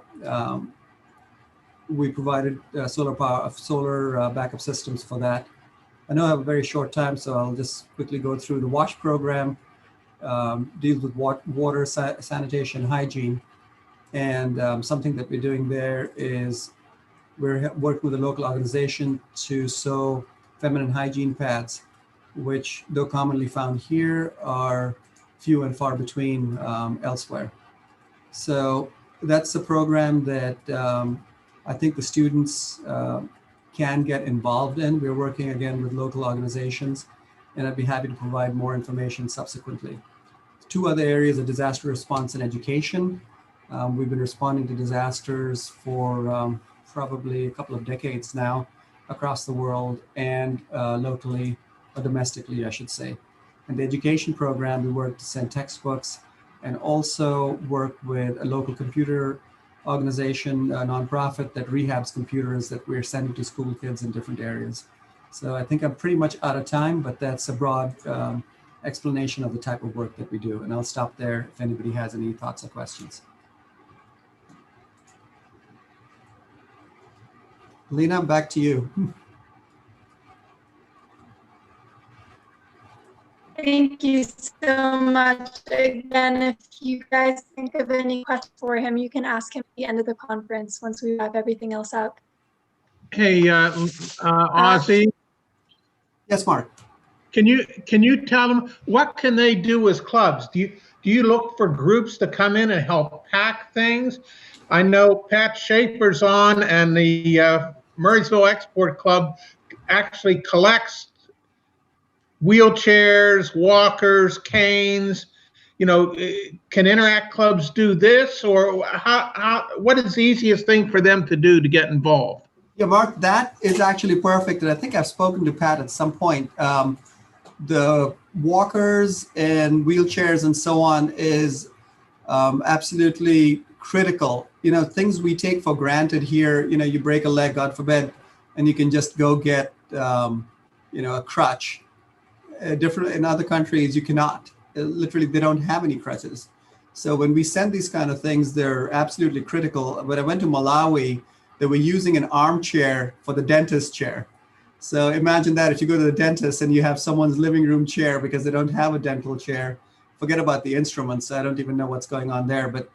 we provided solar backup systems for that. I know I have a very short time, so I'll just quickly go through. The WASH program deals with water, sanitation, hygiene. And something that we're doing there is we're working with a local organization to sew feminine hygiene pads, which, though commonly found here, are few and far between elsewhere. So that's a program that I think the students can get involved in. We're working again with local organizations, and I'd be happy to provide more information subsequently. Two other areas are disaster response and education. We've been responding to disasters for probably a couple of decades now across the world and locally or domestically, I should say. In the education program, we work to send textbooks and also work with a local computer organization, a nonprofit that rehabs computers that we're sending to school kids in different areas. So I think I'm pretty much out of time, but that's a broad explanation of the type of work that we do. And I'll stop there if anybody has any thoughts or questions. Lena, back to you. Thank you so much. Again, if you guys think of any questions for him, you can ask him at the end of the conference once we wrap everything else up. Hey, Ozzy. Yes, Mark. Can you tell them what can they do as clubs? Do you look for groups to come in and help pack things? I know Pat Schaefer's on, and the Murraysville Export Club actually collects wheelchairs, walkers, canes. You know, can Interact clubs do this, or what is the easiest thing for them to do to get involved? Yeah, Mark, that is actually perfect. And I think I've spoken to Pat at some point. The walkers and wheelchairs and so on is absolutely critical. You know, things we take for granted here, you know, you break a leg, God forbid, and you can just go get, you know, a crutch. Different in other countries, you cannot. Literally, they don't have any crutches. So when we send these kind of things, they're absolutely critical. When I went to Malawi, they were using an armchair for the dentist chair. So imagine that if you go to the dentist and you have someone's living room chair because they don't have a dental chair, forget about the instruments. I don't even know what's going on there. But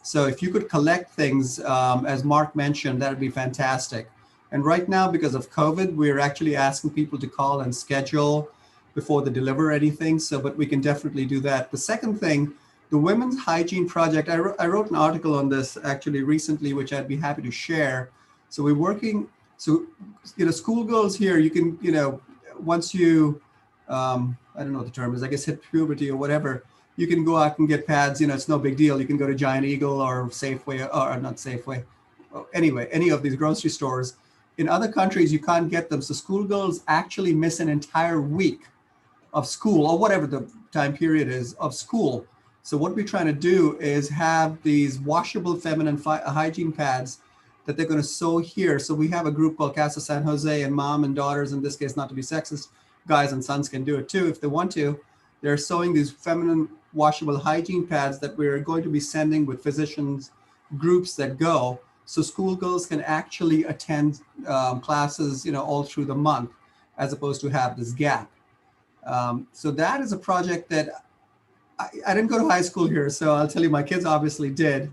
so if you could collect things, as Mark mentioned, that would be fantastic. And right now, because of COVID, we're actually asking people to call and schedule before they deliver anything. So, but we can definitely do that. The second thing, the Women's Hygiene Project, I wrote an article on this actually recently, which I'd be happy to share. So we're working, so, you know, schoolgirls here, you can, you know, once you, I don't know what the term is, I guess hit puberty or whatever, you can go out and get pads, you know, it's no big deal. You can go to Giant Eagle or Safeway, or not Safeway. Anyway, any of these grocery stores. In other countries, you can't get them. So schoolgirls actually miss an entire week of school, or whatever the time period is of school. So what we're trying to do is have these washable feminine hygiene pads that they're going to sew here. So we have a group called Casa San Jose, and mom and daughters, in this case, not to be sexist, guys and sons can do it too if they want to. They're sewing these feminine washable hygiene pads that we're going to be sending with physicians groups that go. So schoolgirls can actually attend classes, you know, all through the month, as opposed to have this gap. So that is a project that I didn't go to high school here, so I'll tell you, my kids obviously did,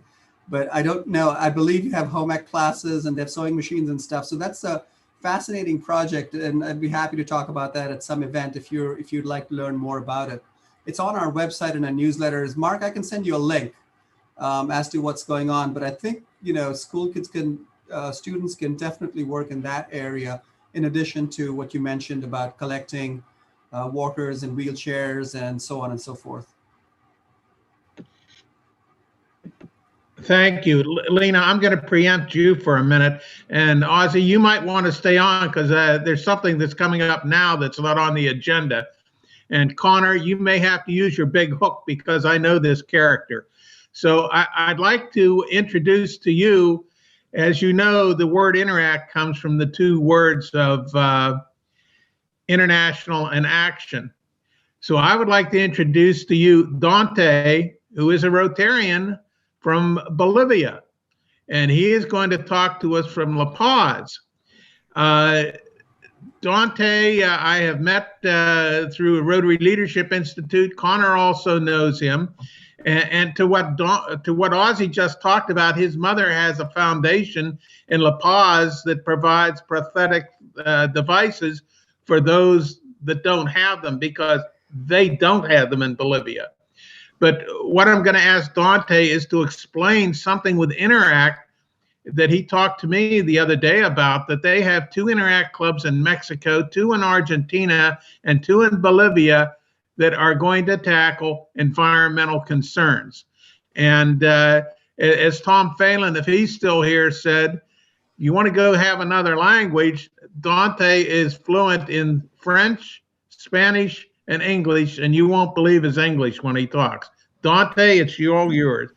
but I don't know. I believe you have home ec classes and they have sewing machines and stuff. So that's a fascinating project, and I'd be happy to talk about that at some event if you'd like to learn more about it. It's on our website and our newsletters. Mark, I can send you a link as to what's going on, but I think, you know, school kids can, students can definitely work in that area, in addition to what you mentioned about collecting walkers and wheelchairs and so on and so forth. Thank you. Lena, I'm going to preempt you for a minute. And Ozzy, you might want to stay on because there's something that's coming up now that's not on the agenda. And Connor, you may have to use your big hook because I know this character. So I'd like to introduce to you, as you know, the word interact comes from the two words of international and action. So I would like to introduce to you Dante, who is a Rotarian from Bolivia, and he is going to talk to us from La Paz. Dante, I have met through a Rotary Leadership Institute. Connor also knows him. And to what Ozzy just talked about, his mother has a foundation in La Paz that provides prosthetic devices for those that don't have them, because they don't have them in Bolivia. But what I'm going to ask Dante is to explain something with Interact that he talked to me the other day about, that they have 2 Interact clubs in Mexico, 2 in Argentina, and 2 in Bolivia that are going to tackle environmental concerns. And as Tom Phelan, if he's still here, said, you want to go have another language, Dante is fluent in French, Spanish, and English, and you won't believe his English when he talks. Dante, it's all yours.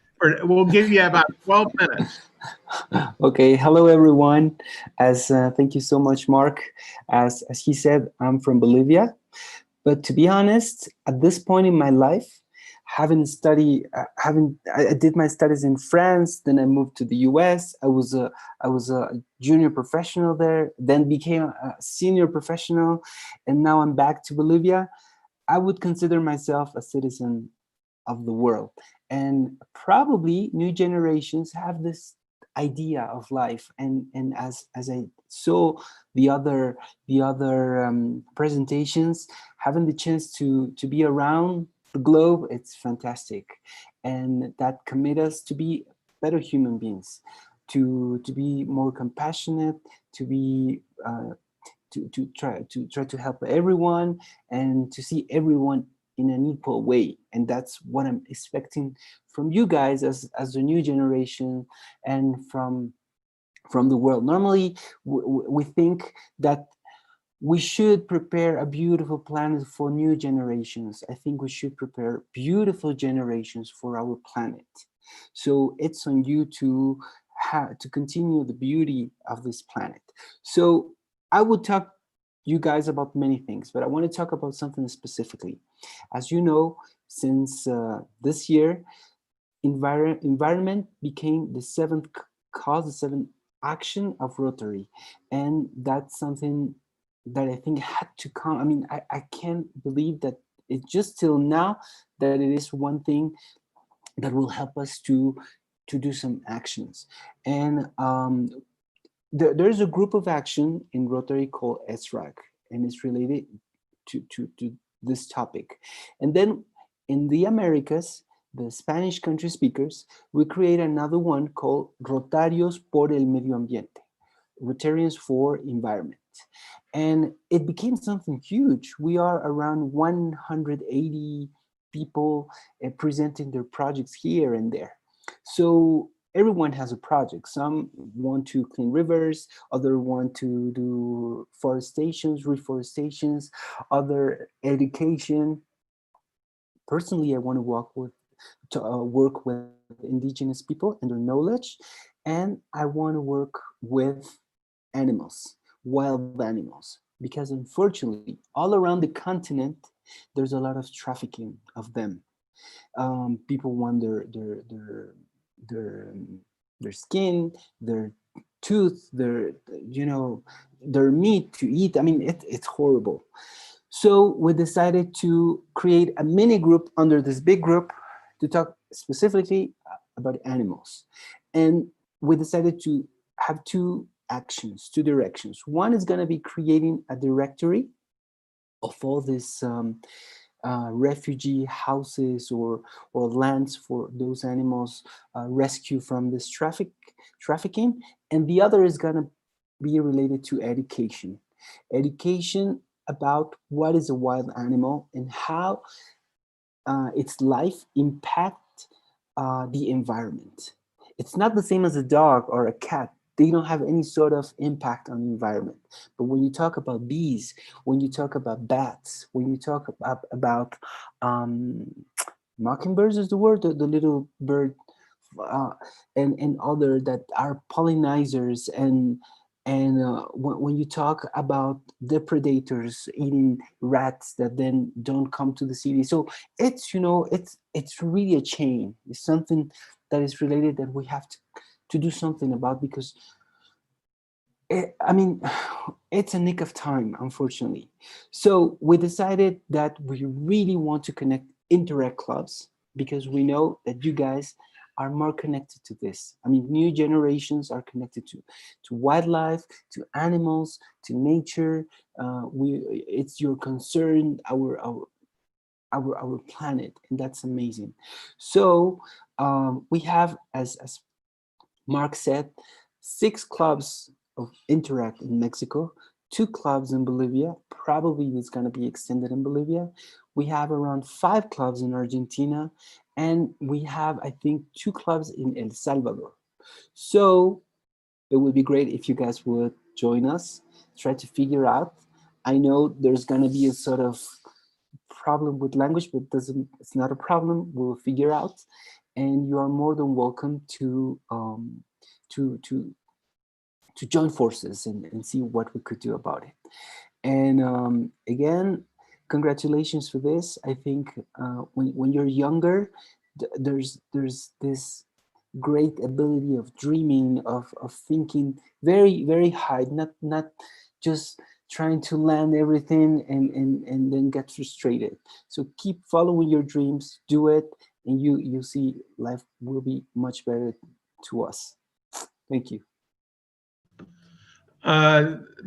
We'll give you about 12 minutes. Okay, hello everyone. Thank you so much, Mark. As he said, I'm from Bolivia, but to be honest, at this point in my life, I did my studies in France, then I moved to the US. I was a junior professional there, then became a senior professional, and now I'm back to Bolivia. I would consider myself a citizen of the world, and probably new generations have this idea of life. And as I saw the other presentations, having the chance to be around the globe, it's fantastic, and that commit us to be better human beings, to be more compassionate, to be to try to help everyone, and to see everyone in an equal way. And that's what I'm expecting from you guys as the new generation, and from from the world. Normally, we think that we should prepare a beautiful planet for new generations. I think we should prepare beautiful generations for our planet. So it's on you to continue the beauty of this planet. So I would talk you guys about many things, but I want to talk about something specifically. As you know, since this year, environment became the seventh cause, the seventh action of Rotary. And that's something that I think had to come. I mean, I can't believe that it's just till now that it is one thing that will help us to do some actions. And there's a group of action in Rotary called SRAC, and it's related to this topic. And then in the Americas, the Spanish country speakers, we create another one called Rotarios por el Medio Ambiente, Rotarians for Environment. And it became something huge. We are around 180 people presenting their projects here and there. So everyone has a project. Some want to clean rivers, others want to do reforestations, other education. Personally, I want to work with indigenous people and their knowledge, and I want to work with animals, wild animals, because unfortunately, all around the continent, there's a lot of trafficking of them. People want their skin, their tooth, their meat to eat. I mean, it's horrible. So we decided to create a mini group under this big group to talk specifically about animals. And we decided to have two directions. One is going to be creating a directory of all these refugee houses or lands for those animals rescued from this trafficking. And the other is going to be related to education about what is a wild animal and how its life impact the environment. It's not the same as a dog or a cat. They don't have any sort of impact on the environment. But when you talk about bees, when you talk about bats, when you talk about mockingbirds is the word, the little bird, and other that are pollinizers, and when you talk about the predators eating rats that then don't come to the city. So it's really a chain. It's something that is related that we have to do something about, because it's a nick of time, unfortunately. So we decided that we really want to connect Interact clubs, because we know that you guys are more connected to this. I mean, new generations are connected to wildlife, to animals, to nature. It's your concern, our planet, and that's amazing. So we have, as Mark said, 6 clubs of Interact in Mexico, 2 clubs in Bolivia. Probably it's going to be extended in Bolivia. We have around 5 clubs in Argentina, and we have, I think, 2 clubs in El Salvador. So it would be great if you guys would join us, try to figure out. I know there's going to be a sort of problem with language, but it's not a problem. We'll figure out, and you are more than welcome to join forces and see what we could do about it. And again, congratulations for this. I think when you're younger, there's this great ability of dreaming, of thinking very, very high, not just trying to land everything and then get frustrated. So keep following your dreams, do it, and you see life will be much better to us. Thank you.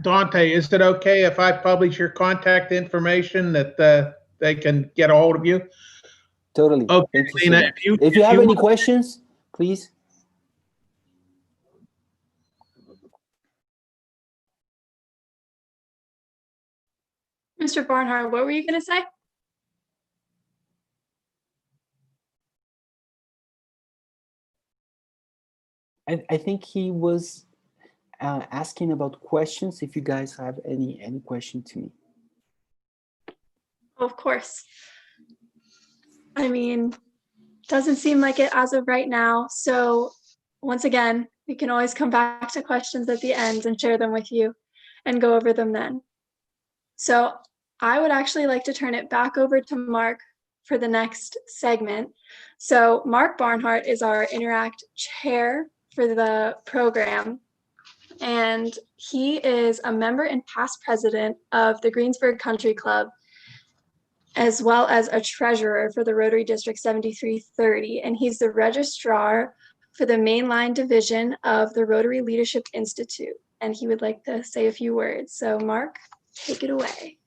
Dante, is it okay if I publish your contact information that they can get a hold of you? Totally. Okay, Thank you so Lena, much. If you have any questions, please. Mr. Barnhart, what were you going to say? I think he was asking about questions if you guys have any question to me. Of course. I mean, doesn't seem like it as of right now. So once again, we can always come back to questions at the end and share them with you and go over them then. So I would actually like to turn it back over to Mark for the next segment. So Mark Barnhart is our Interact chair for the program. And he is a member and past president of the Greensburg Country Club, as well as a treasurer for the Rotary District 7330. And he's the registrar for the mainline division of the Rotary Leadership Institute. And he would like to say a few words. So Mark, take it away.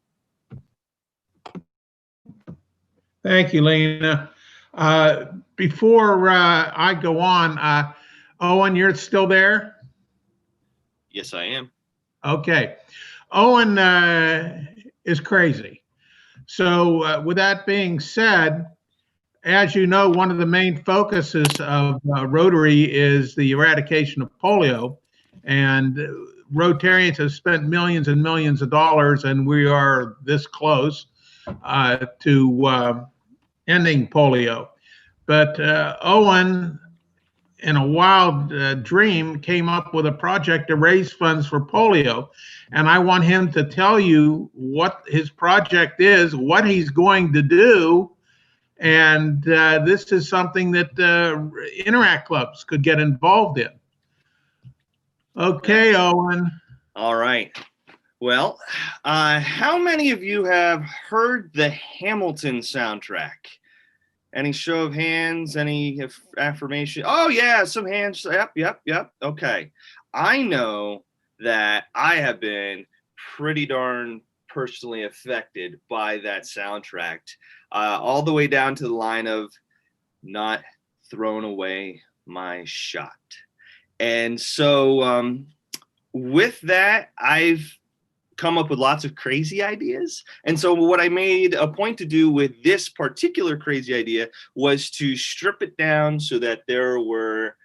Thank you, Lena. Before I go on, Owen, you're still there? Yes, I am. Okay. Owen is crazy. So with that being said, as you know, one of the main focuses of Rotary is the eradication of polio. And Rotarians have spent millions and millions of dollars, and we are this close to ending polio. But Owen, in a wild dream, came up with a project to raise funds for polio. And I want him to tell you what his project is, what he's going to do. And this is something that Interact clubs could get involved in. Okay, Owen. All right. Well, how many of you have heard the Hamilton soundtrack? Any show of hands? Any affirmation? Oh, yeah, some hands. Yep. Okay. I know that I have been pretty darn personally affected by that soundtrack, all the way down to the line of not throwing away my shot. And so with that, I've come up with lots of crazy ideas. And so what I made a point to do with this particular crazy idea was to strip it down so that there were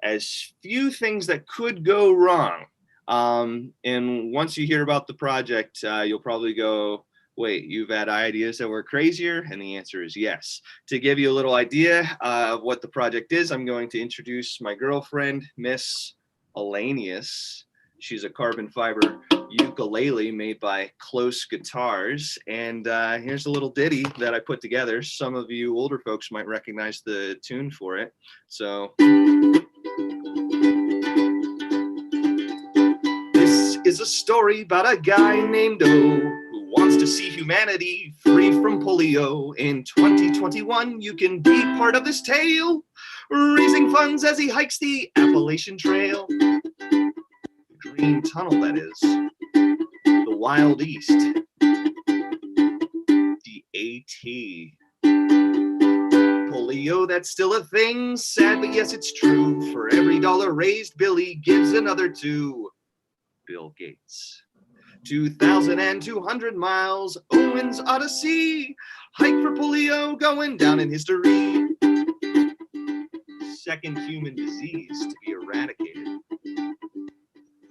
as few things that could go wrong. And once you hear about the project, you'll probably go, wait, you've had ideas that were crazier? And the answer is yes. To give you a little idea of what the project is, I'm going to introduce my girlfriend, Miss Elanius. She's a carbon fiber ukulele made by Close Guitars. And here's a little ditty that I put together. Some of you older folks might recognize the tune for it. So this is a story about a guy named O who wants to see humanity free from polio. In 2021, you can be part of this tale, raising funds as he hikes the Appalachian Trail. Green Tunnel, that is. The Wild East. The AT. Polio, that's still a thing. Sad, but yes, it's true. For every dollar raised, Billy gives another to Bill Gates. 2,200 miles, Owen's Odyssey. Hike for polio, going down in history. Second human disease to be eradicated.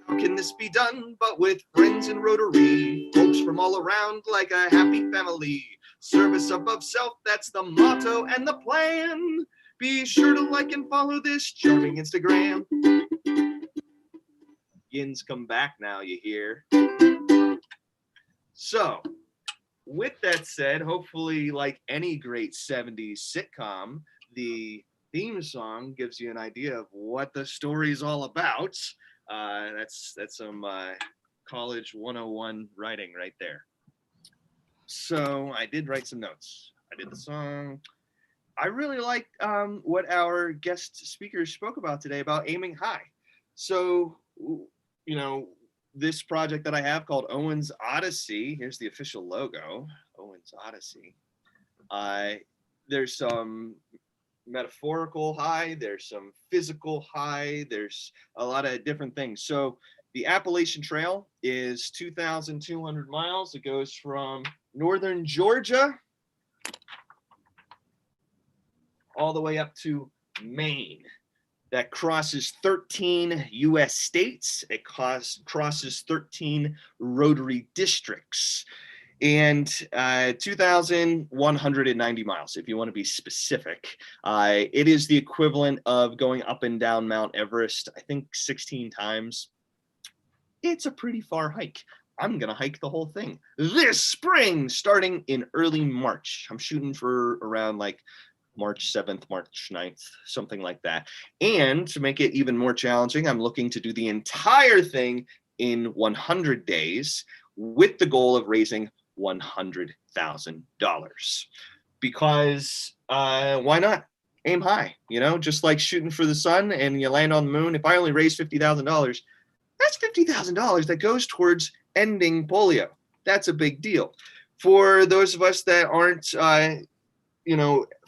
How can this be done but with friends in Rotary? Folks from all around like a happy family. Service above self, that's the motto and the plan. Be sure to like and follow this charming Instagram. Yins come back now, you hear. So, with that said, hopefully like any great 70s sitcom, the theme song gives you an idea of what the story's all about. That's some college 101 writing right there. So I did write some notes. I did the song. I really liked what our guest speakers spoke about today about aiming high. So, you know, this project that I have called Owen's Odyssey, here's the official logo, Owen's Odyssey. There's some metaphorical high, there's some physical high, there's a lot of different things. So the Appalachian Trail is 2,200 miles. It goes from northern Georgia all the way up to Maine. that crosses 13 US states. It crosses 13 Rotary districts, and 2,190 miles, if you want to be specific. It is the equivalent of going up and down Mount Everest, I think 16 times. It's a pretty far hike. I'm going to hike the whole thing this spring, starting in early March. I'm shooting for around like March 7th, March 9th, something like that. And to make it even more challenging, I'm looking to do the entire thing in 100 days with the goal of raising $100,000. Because why not? Aim high, you know, just like shooting for the sun and you land on the moon. If I only raise $50,000, that's $50,000 that goes towards ending polio. That's a big deal. For those of us that aren't,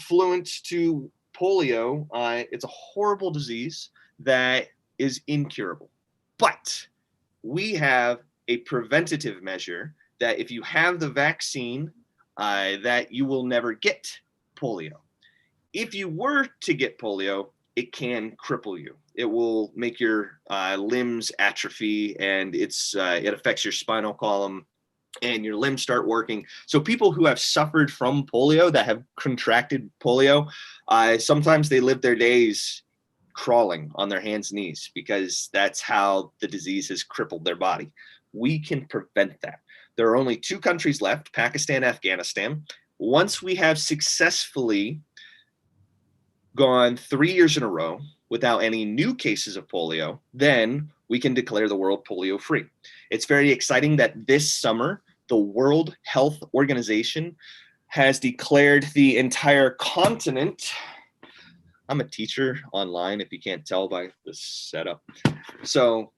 fluent to polio, it's a horrible disease that is incurable. But we have a preventative measure that if you have the vaccine, that you will never get polio. If you were to get polio, it can cripple you. It will make your limbs atrophy, and it affects your spinal column, and your limbs start working. So people who have suffered from polio, that have contracted polio, sometimes they live their days crawling on their hands and knees because that's how the disease has crippled their body. We can prevent that. There are only 2 countries left, Pakistan, Afghanistan. Once we have successfully gone 3 years in a row without any new cases of polio, then we can declare the world polio free. It's very exciting that this summer, the World Health Organization has declared the entire continent. I'm a teacher online, if you can't tell by the setup. So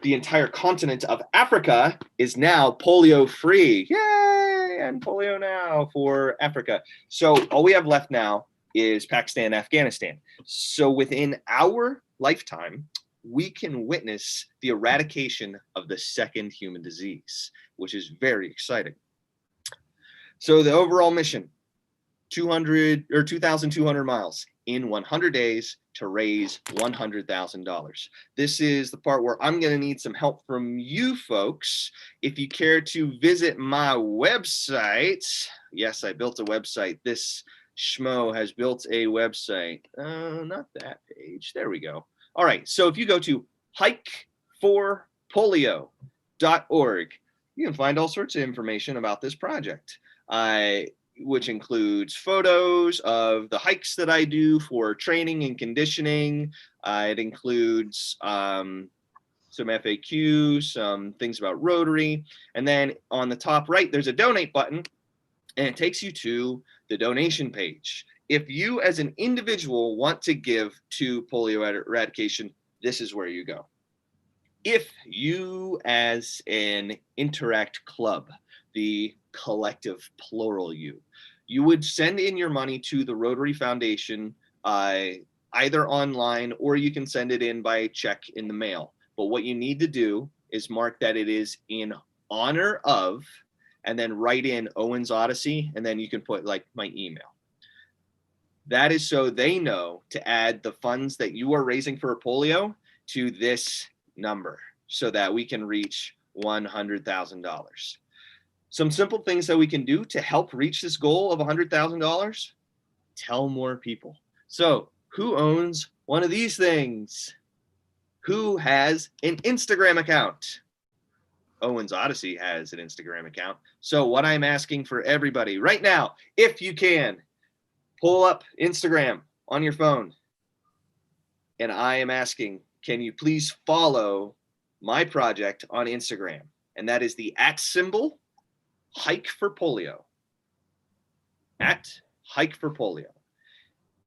the entire continent of Africa is now polio free. Yay! And polio now for Africa. So all we have left now is Pakistan, Afghanistan. So within our lifetime, we can witness the eradication of the second human disease, which is very exciting. So the overall mission, 2,200 miles in 100 days to raise $100,000. This is the part where I'm going to need some help from you folks. If you care to visit my website, yes, I built a website. This schmo has built a website. Not that page. There we go. All right. So if you go to hikeforpolio.org, you can find all sorts of information about this project, which includes photos of the hikes that I do for training and conditioning. It includes some FAQ, some things about Rotary. And then on the top right, there's a donate button, and it takes you to the donation page. If you as an individual want to give to polio eradication, this is where you go. If you as an Interact Club, the collective plural you would send in your money to the Rotary Foundation, either online or you can send it in by check in the mail. But what you need to do is mark that it is in honor of, and then write in Owens Odyssey, and then you can put like my email. That is so they know to add the funds that you are raising for polio to this number so that we can reach $100,000. Some simple things that we can do to help reach this goal of $100,000, tell more people. So who owns one of these things? Who has an Instagram account? Owens Odyssey has an Instagram account. So what I'm asking for everybody right now, if you can, pull up Instagram on your phone. And I am asking, can you please follow my project on Instagram? And that is the @ Hike for Polio. @Hike for Polio.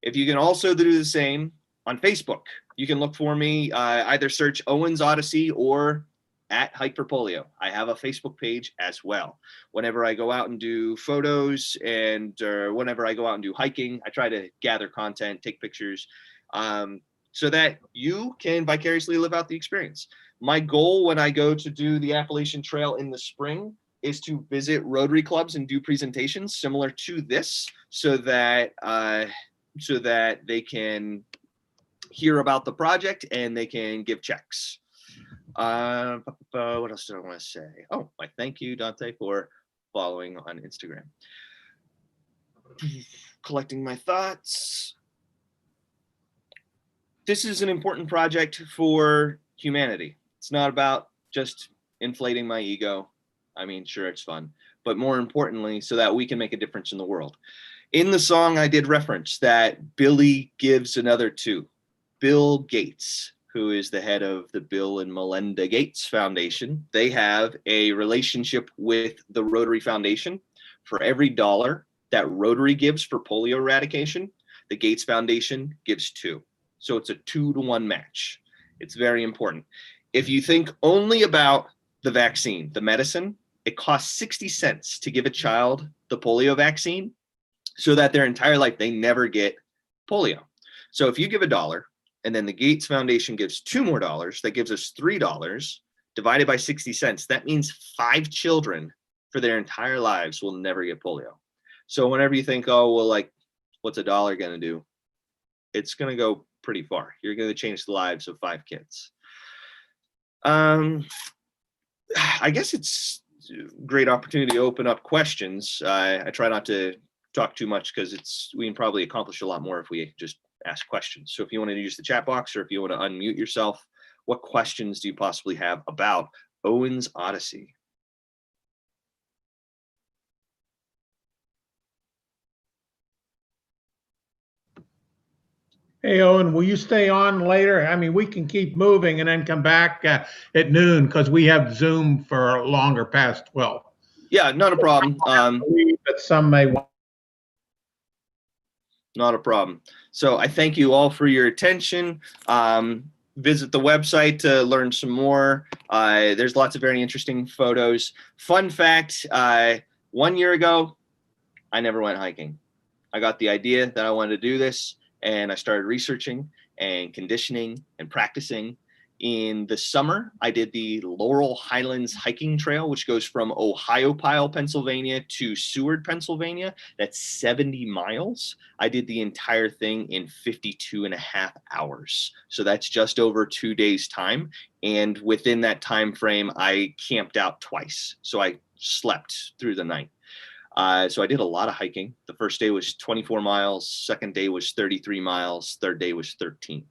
If you can also do the same on Facebook, you can look for me, either search Owens Odyssey or @Hike for Polio. I have a Facebook page as well. Whenever I go out and do photos and whenever I go out and do hiking, I try to gather content, take pictures, so that you can vicariously live out the experience. My goal when I go to do the Appalachian Trail in the spring is to visit Rotary clubs and do presentations similar to this, so that they can hear about the project, and they can give checks. What else do I want to say? Oh, I thank you, Dante, for following on Instagram. Collecting my thoughts. This is an important project for humanity. It's not about just inflating my ego. I mean, sure, it's fun, but more importantly, so that we can make a difference in the world. In the song, I did reference that Billy gives another two. Bill Gates, who is the head of the Bill and Melinda Gates Foundation, they have a relationship with the Rotary Foundation. For every $1 that Rotary gives for polio eradication, the Gates Foundation gives 2. So it's a 2-to-1 match. It's very important. If you think only about the vaccine, the medicine, it costs 60 cents to give a child the polio vaccine so that their entire life they never get polio. So if you give $1 and then the Gates Foundation gives $2 more, that gives us $3 divided by 60 cents. That means 5 children for their entire lives will never get polio. So whenever you think, oh, well, like, what's $1 going to do? It's going to go pretty far. You're going to change the lives of 5 kids. I guess it's a great opportunity to open up questions. I try not to talk too much because we can probably accomplish a lot more if we just ask questions. So if you want to use the chat box or if you want to unmute yourself, what questions do you possibly have about Owen's Odyssey? Hey, Owen, will you stay on later? I mean, we can keep moving and then come back at noon because we have Zoom for longer past 12. Yeah, not a problem. But some may want. Not a problem. So I thank you all for your attention. Visit the website to learn some more. There's lots of very interesting photos. Fun fact, 1 year ago, I never went hiking. I got the idea that I wanted to do this, and I started researching and conditioning and practicing. In the summer, I did the Laurel Highlands hiking trail, which goes from Ohiopyle, Pennsylvania to Seward, Pennsylvania. That's 70 miles. I did the entire thing in 52.5 hours. So that's just over 2 days' time. And within that time frame, I camped out twice. So I slept through the night. So I did a lot of hiking. The first day was 24 miles. Second day was 33 miles. Third day was 13.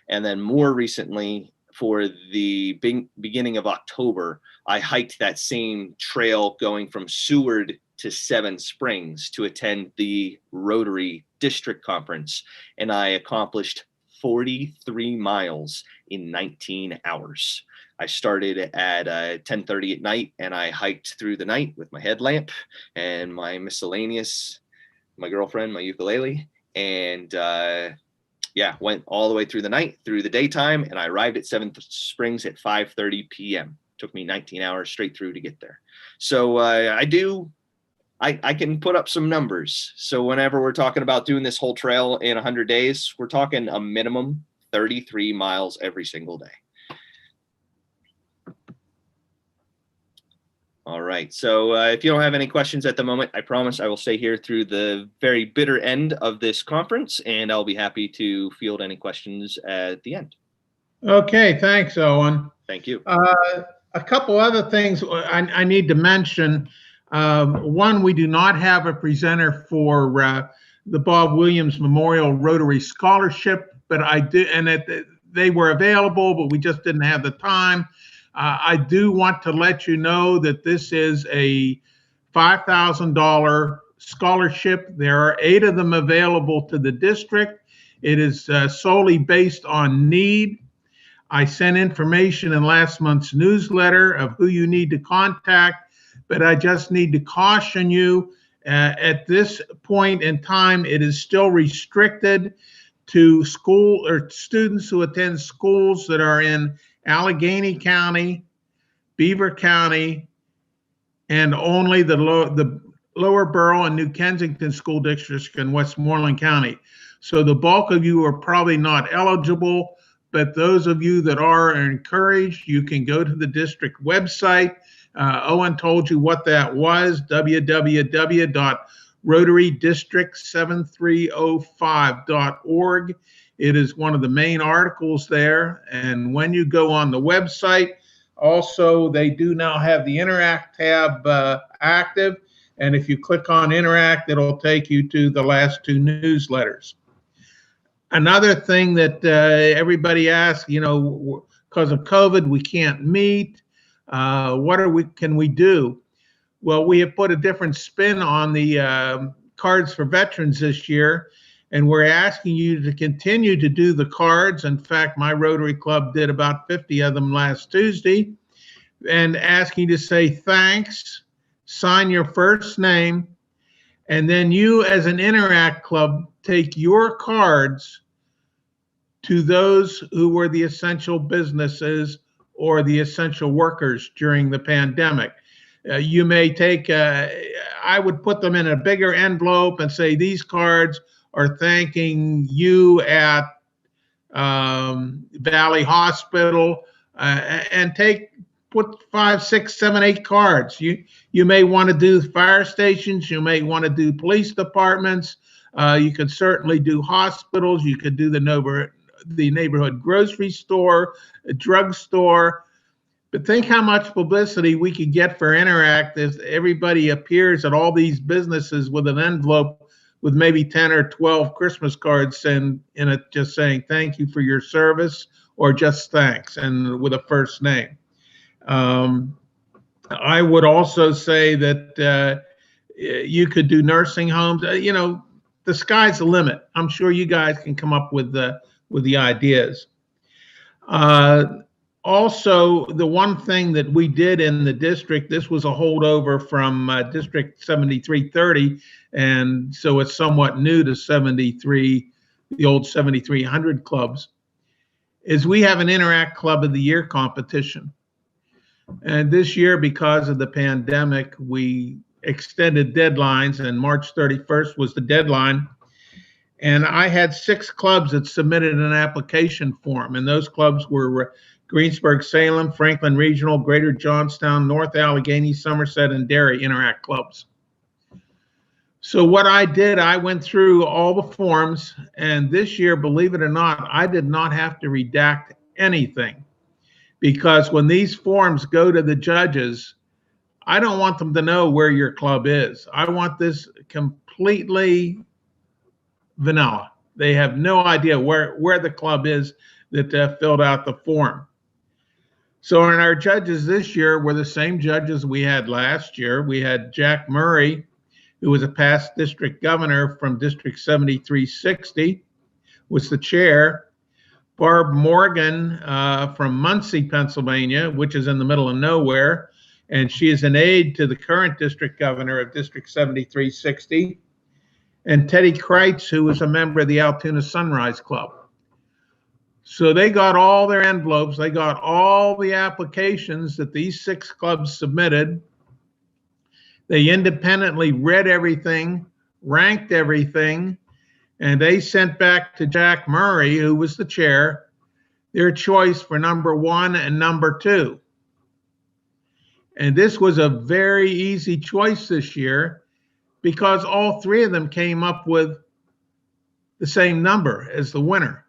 And then more recently, for the beginning of October, I hiked that same trail going from Seward to Seven Springs to attend the Rotary District Conference. And I accomplished 43 miles in 19 hours. I started at 10:30 at night and I hiked through the night with my headlamp and my miscellaneous, my girlfriend, my ukulele, and yeah, went all the way through the night, through the daytime, and I arrived at Seven Springs at 5:30 p.m. Took me 19 hours straight through to get there. So I can put up some numbers. So whenever we're talking about doing this whole trail in 100 days, we're talking a minimum 33 miles every single day. All right, so if you don't have any questions at the moment, I promise I will stay here through the very bitter end of this conference, and I'll be happy to field any questions at the end. Okay, thanks, Owen. Thank you. A couple other things I need to mention. One, we do not have a presenter for the Bob Williams Memorial Rotary Scholarship, but I did, and they were available, but we just didn't have the time. I do want to let you know that this is a $5,000 scholarship. There are 8 of them available to the district. It is solely based on need. I sent information in last month's newsletter of who you need to contact, but I just need to caution you at this point in time, it is still restricted to school or students who attend schools that are in Allegheny County, Beaver County, and only the Lower Borough and New Kensington school districts in Westmoreland County. So the bulk of you are probably not eligible, but those of you that are encouraged, you can go to the district website. Owen told you what that was, www.rotarydistrict7305.org. It is one of the main articles there. And when you go on the website, also, they do now have the Interact tab active. And if you click on Interact, it'll take you to the last 2 newsletters. Another thing that everybody asks, you know, because of COVID, we can't meet. What can we do? Well, we have put a different spin on the cards for veterans this year, and we're asking you to continue to do the cards. In fact, my Rotary Club did about 50 of them last Tuesday, and asking you to say thanks, sign your first name, and then you as an Interact Club take your cards to those who were the essential businesses or the essential workers during the pandemic. You may take, I would put them in a bigger envelope and say, these cards are thanking you at Valley Hospital, and put 5, 6, 7, 8 cards. You may want to do fire stations. You may want to do police departments. You could certainly do hospitals. You could do the neighborhood grocery store, a drugstore. But think how much publicity we could get for Interact if everybody appears at all these businesses with an envelope with maybe 10 or 12 Christmas cards and in it just saying thank you for your service or just thanks and with a first name. I would also say that you could do nursing homes. You know, the sky's the limit. I'm sure you guys can come up with the ideas. Also, the one thing that we did in the district, this was a holdover from District 7330, and so it's somewhat new to 73, the old 7300 clubs, is we have an Interact Club of the Year competition. And this year, because of the pandemic, we extended deadlines, and March 31st was the deadline. And I had 6 clubs that submitted an application form, and those clubs were Greensburg-Salem, Franklin Regional, Greater Johnstown, North Allegheny, Somerset, and Derry Interact clubs. So what I did, I went through all the forms, and this year, believe it or not, I did not have to redact anything, because when these forms go to the judges, I don't want them to know where your club is. I want this completely vanilla. They have no idea where the club is that filled out the form. So in our judges this year were the same judges we had last year. We had Jack Murray, who was a past district governor from District 7360, was the chair. Barb Morgan from Muncie, Pennsylvania, which is in the middle of nowhere, and she is an aide to the current district governor of District 7360. And Teddy Kreitz, who was a member of the Altoona Sunrise Club. So they got all their envelopes, they got all the applications that these 6 clubs submitted. They independently read everything, ranked everything, and they sent back to Jack Murray, who was the chair, their choice for number 1 and number 2. And this was a very easy choice this year because all 3 of them came up with the same number as the winner.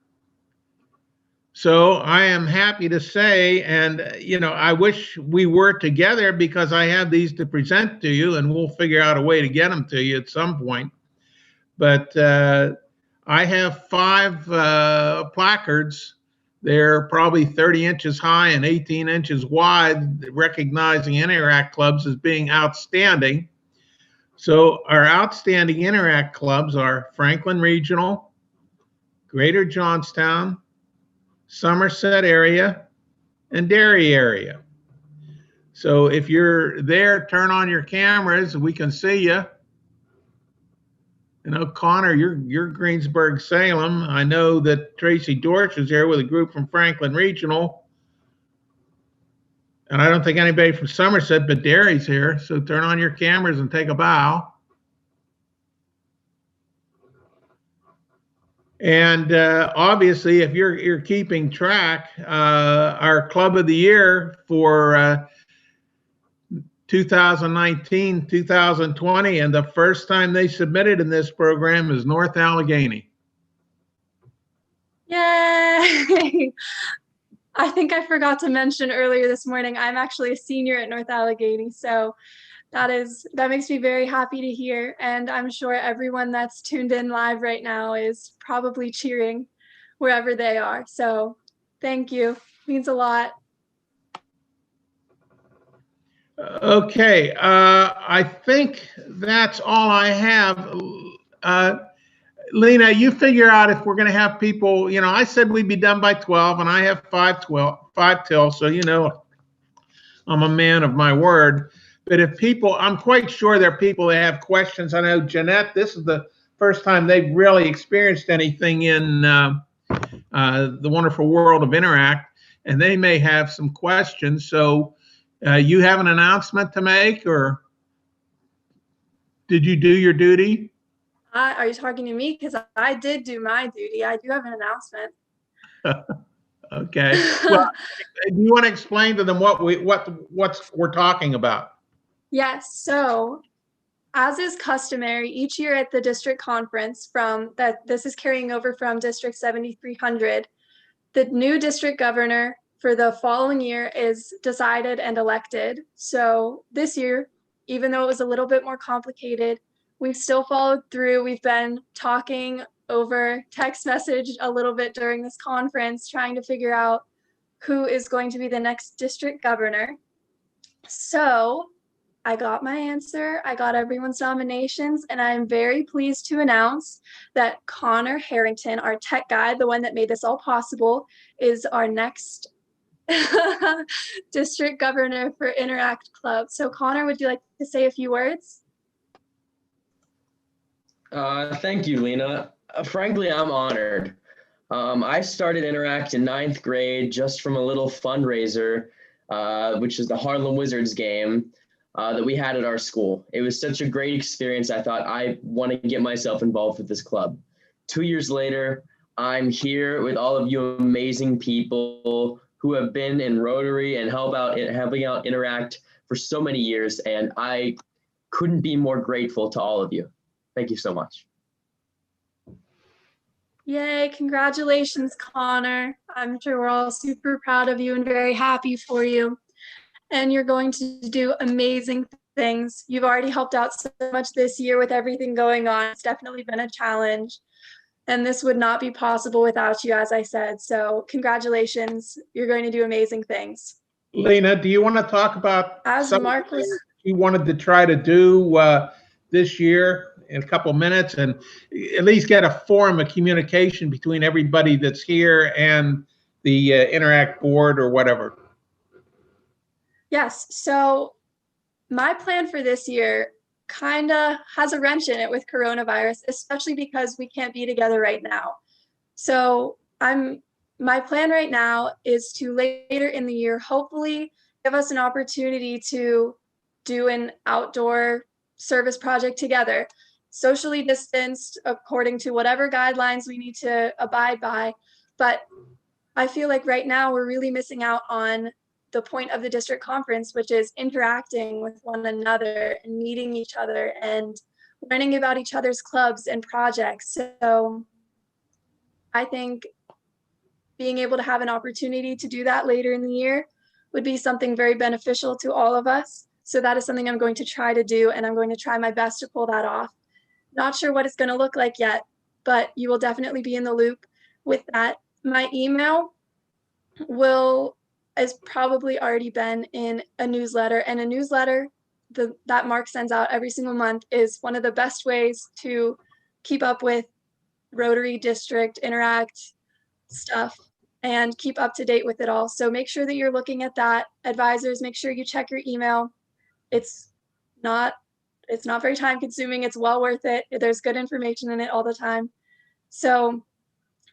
So I am happy to say, and you know, I wish we were together because I have these to present to you, and we'll figure out a way to get them to you at some point. But I have 5 placards. They're probably 30 inches high and 18 inches wide, recognizing Interact clubs as being outstanding. So our outstanding Interact clubs are Franklin Regional, Greater Johnstown, Somerset area, and Derry area. So if you're there, turn on your cameras, we can see you. You know, Connor, you're Greensburg-Salem. I know that Tracy Dorsch is here with a group from Franklin Regional. And I don't think anybody from Somerset, but Derry's here. So turn on your cameras and take a bow. And obviously, if you're keeping track, our Club of the Year for 2019, 2020, and the first time they submitted in this program is North Allegheny. Yay! I think I forgot to mention earlier this morning, I'm actually a senior at North Allegheny, so that makes me very happy to hear. And I'm sure everyone that's tuned in live right now is probably cheering wherever they are. So thank you. Means a lot. Okay, I think that's all I have. Lena, you figure out if we're going to have people, I said we'd be done by 12 and I have 5 till, so I'm a man of my word. But if people, I'm quite sure there are people that have questions. I know Jeanette, this is the first time they've really experienced anything in the wonderful world of Interact, and they may have some questions. So you have an announcement to make, or did you do your duty? Are you talking to me? Because I did do my duty. I do have an announcement. Okay. Well, do you want to explain to them what we're talking about? Yes. So, as is customary, each year at the district conference, this is carrying over from District 7300, the new district governor for the following year is decided and elected. So this year, even though it was a little bit more complicated, we've still followed through. We've been talking over text message a little bit during this conference, trying to figure out who is going to be the next district governor. So I got my answer. I got everyone's nominations, and I'm very pleased to announce that Connor Harrington, our tech guy, the one that made this all possible, is our next district governor for Interact Club. So Connor, would you like to say a few words? Thank you, Lena. Frankly, I'm honored. I started Interact in 9th grade just from a little fundraiser, which is the Harlem Wizards game that we had at our school. It was such a great experience. I thought I want to get myself involved with this club. 2 years later, I'm here with all of you amazing people who have been in Rotary and helping out Interact for so many years, and I couldn't be more grateful to all of you. Thank you so much. Yay, congratulations, Connor. I'm sure we're all super proud of you and very happy for you. And you're going to do amazing things. You've already helped out so much this year with everything going on. It's definitely been a challenge. And this would not be possible without you, as I said. So congratulations. You're going to do amazing things. Lena, do you want to talk about As Mark was, you wanted to try to do this year in a couple of minutes, and at least get a form of communication between everybody that's here and the Interact board or whatever? Yes. So my plan for this year kind of has a wrench in it with coronavirus, especially because we can't be together right now. So my plan right now is to later in the year, hopefully give us an opportunity to do an outdoor service project together, socially distanced according to whatever guidelines we need to abide by. But I feel like right now we're really missing out on the point of the district conference, which is interacting with one another and meeting each other and learning about each other's clubs and projects. So I think being able to have an opportunity to do that later in the year would be something very beneficial to all of us. So that is something I'm going to try to do, and I'm going to try my best to pull that off. Not sure what it's going to look like yet, but you will definitely be in the loop with that. My email has probably already been in a newsletter, and a newsletter that Mark sends out every single month is one of the best ways to keep up with Rotary District Interact stuff and keep up to date with it all. So make sure that you're looking at that. Advisors, make sure you check your email. It's not very time consuming. It's well worth it. There's good information in it all the time. So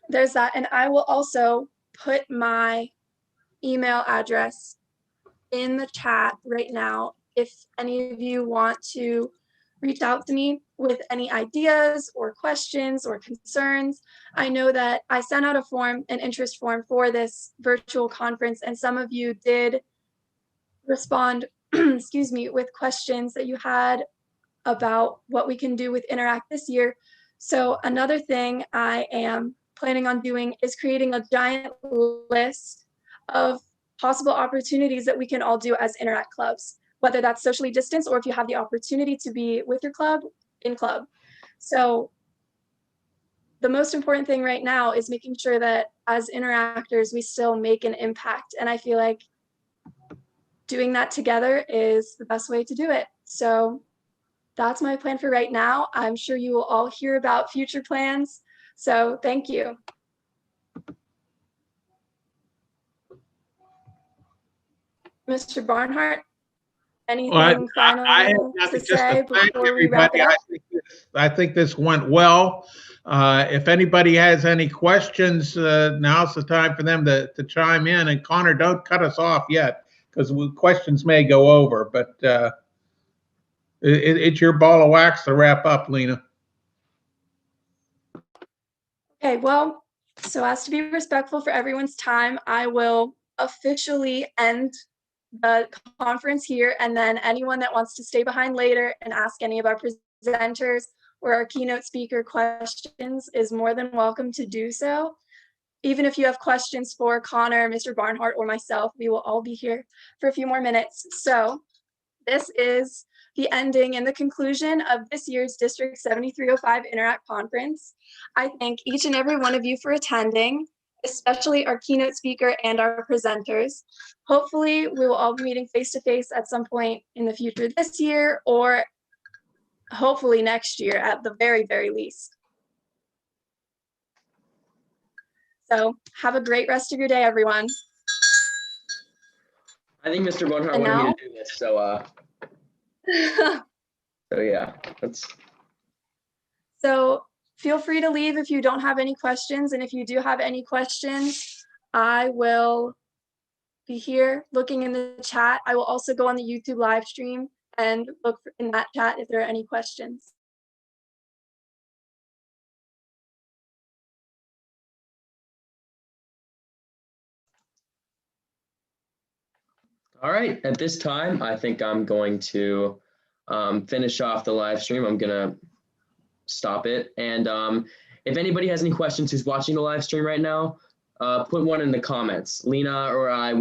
there's that. And I will also put my email address in the chat right now if any of you want to reach out to me with any ideas or questions or concerns. I know that I sent out an interest form for this virtual conference, and some of you did respond excuse me, with questions that you had about what we can do with Interact this year. So another thing I am planning on doing is creating a giant list of possible opportunities that we can all do as Interact clubs, whether that's socially distanced or if you have the opportunity to be with your club, in club. So the most important thing right now is making sure that as interactors, we still make an impact. And I feel like doing that together is the best way to do it. So that's my plan for right now. I'm sure you will all hear about future plans. So thank you. Mr. Barnhart, anything final I have to nothing, just say to thank before we wrap it everybody. up? I think this went well. If anybody has any questions, now's the time for them to chime in. And Connor, don't cut us off yet, because questions may go over, but it's your ball of wax to wrap up, Lena. Okay, well, so as to be respectful for everyone's time, I will officially end the conference here, and then anyone that wants to stay behind later and ask any of our presenters or our keynote speaker questions is more than welcome to do so. Even if you have questions for Connor, Mr. Barnhart, or myself, we will all be here for a few more minutes. So this is the ending and the conclusion of this year's District 7305 Interact Conference. I thank each and every one of you for attending, especially our keynote speaker and our presenters. Hopefully, we will all be meeting face-to-face at some point in the future this year, or hopefully next year at the very, very least. So have a great rest of your day, everyone. I think Mr. Barnhart And wanted me now- to do this, so yeah, that's. So feel free to leave if you don't have any questions. And if you do have any questions, I will be here looking in the chat. I will also go on the YouTube live stream and look in that chat if there are any questions. All right, at this time, I think I'm going to finish off the live stream. I'm gonna stop it. And if anybody has any questions who's watching the live stream right now, put one in the comments. Lena or I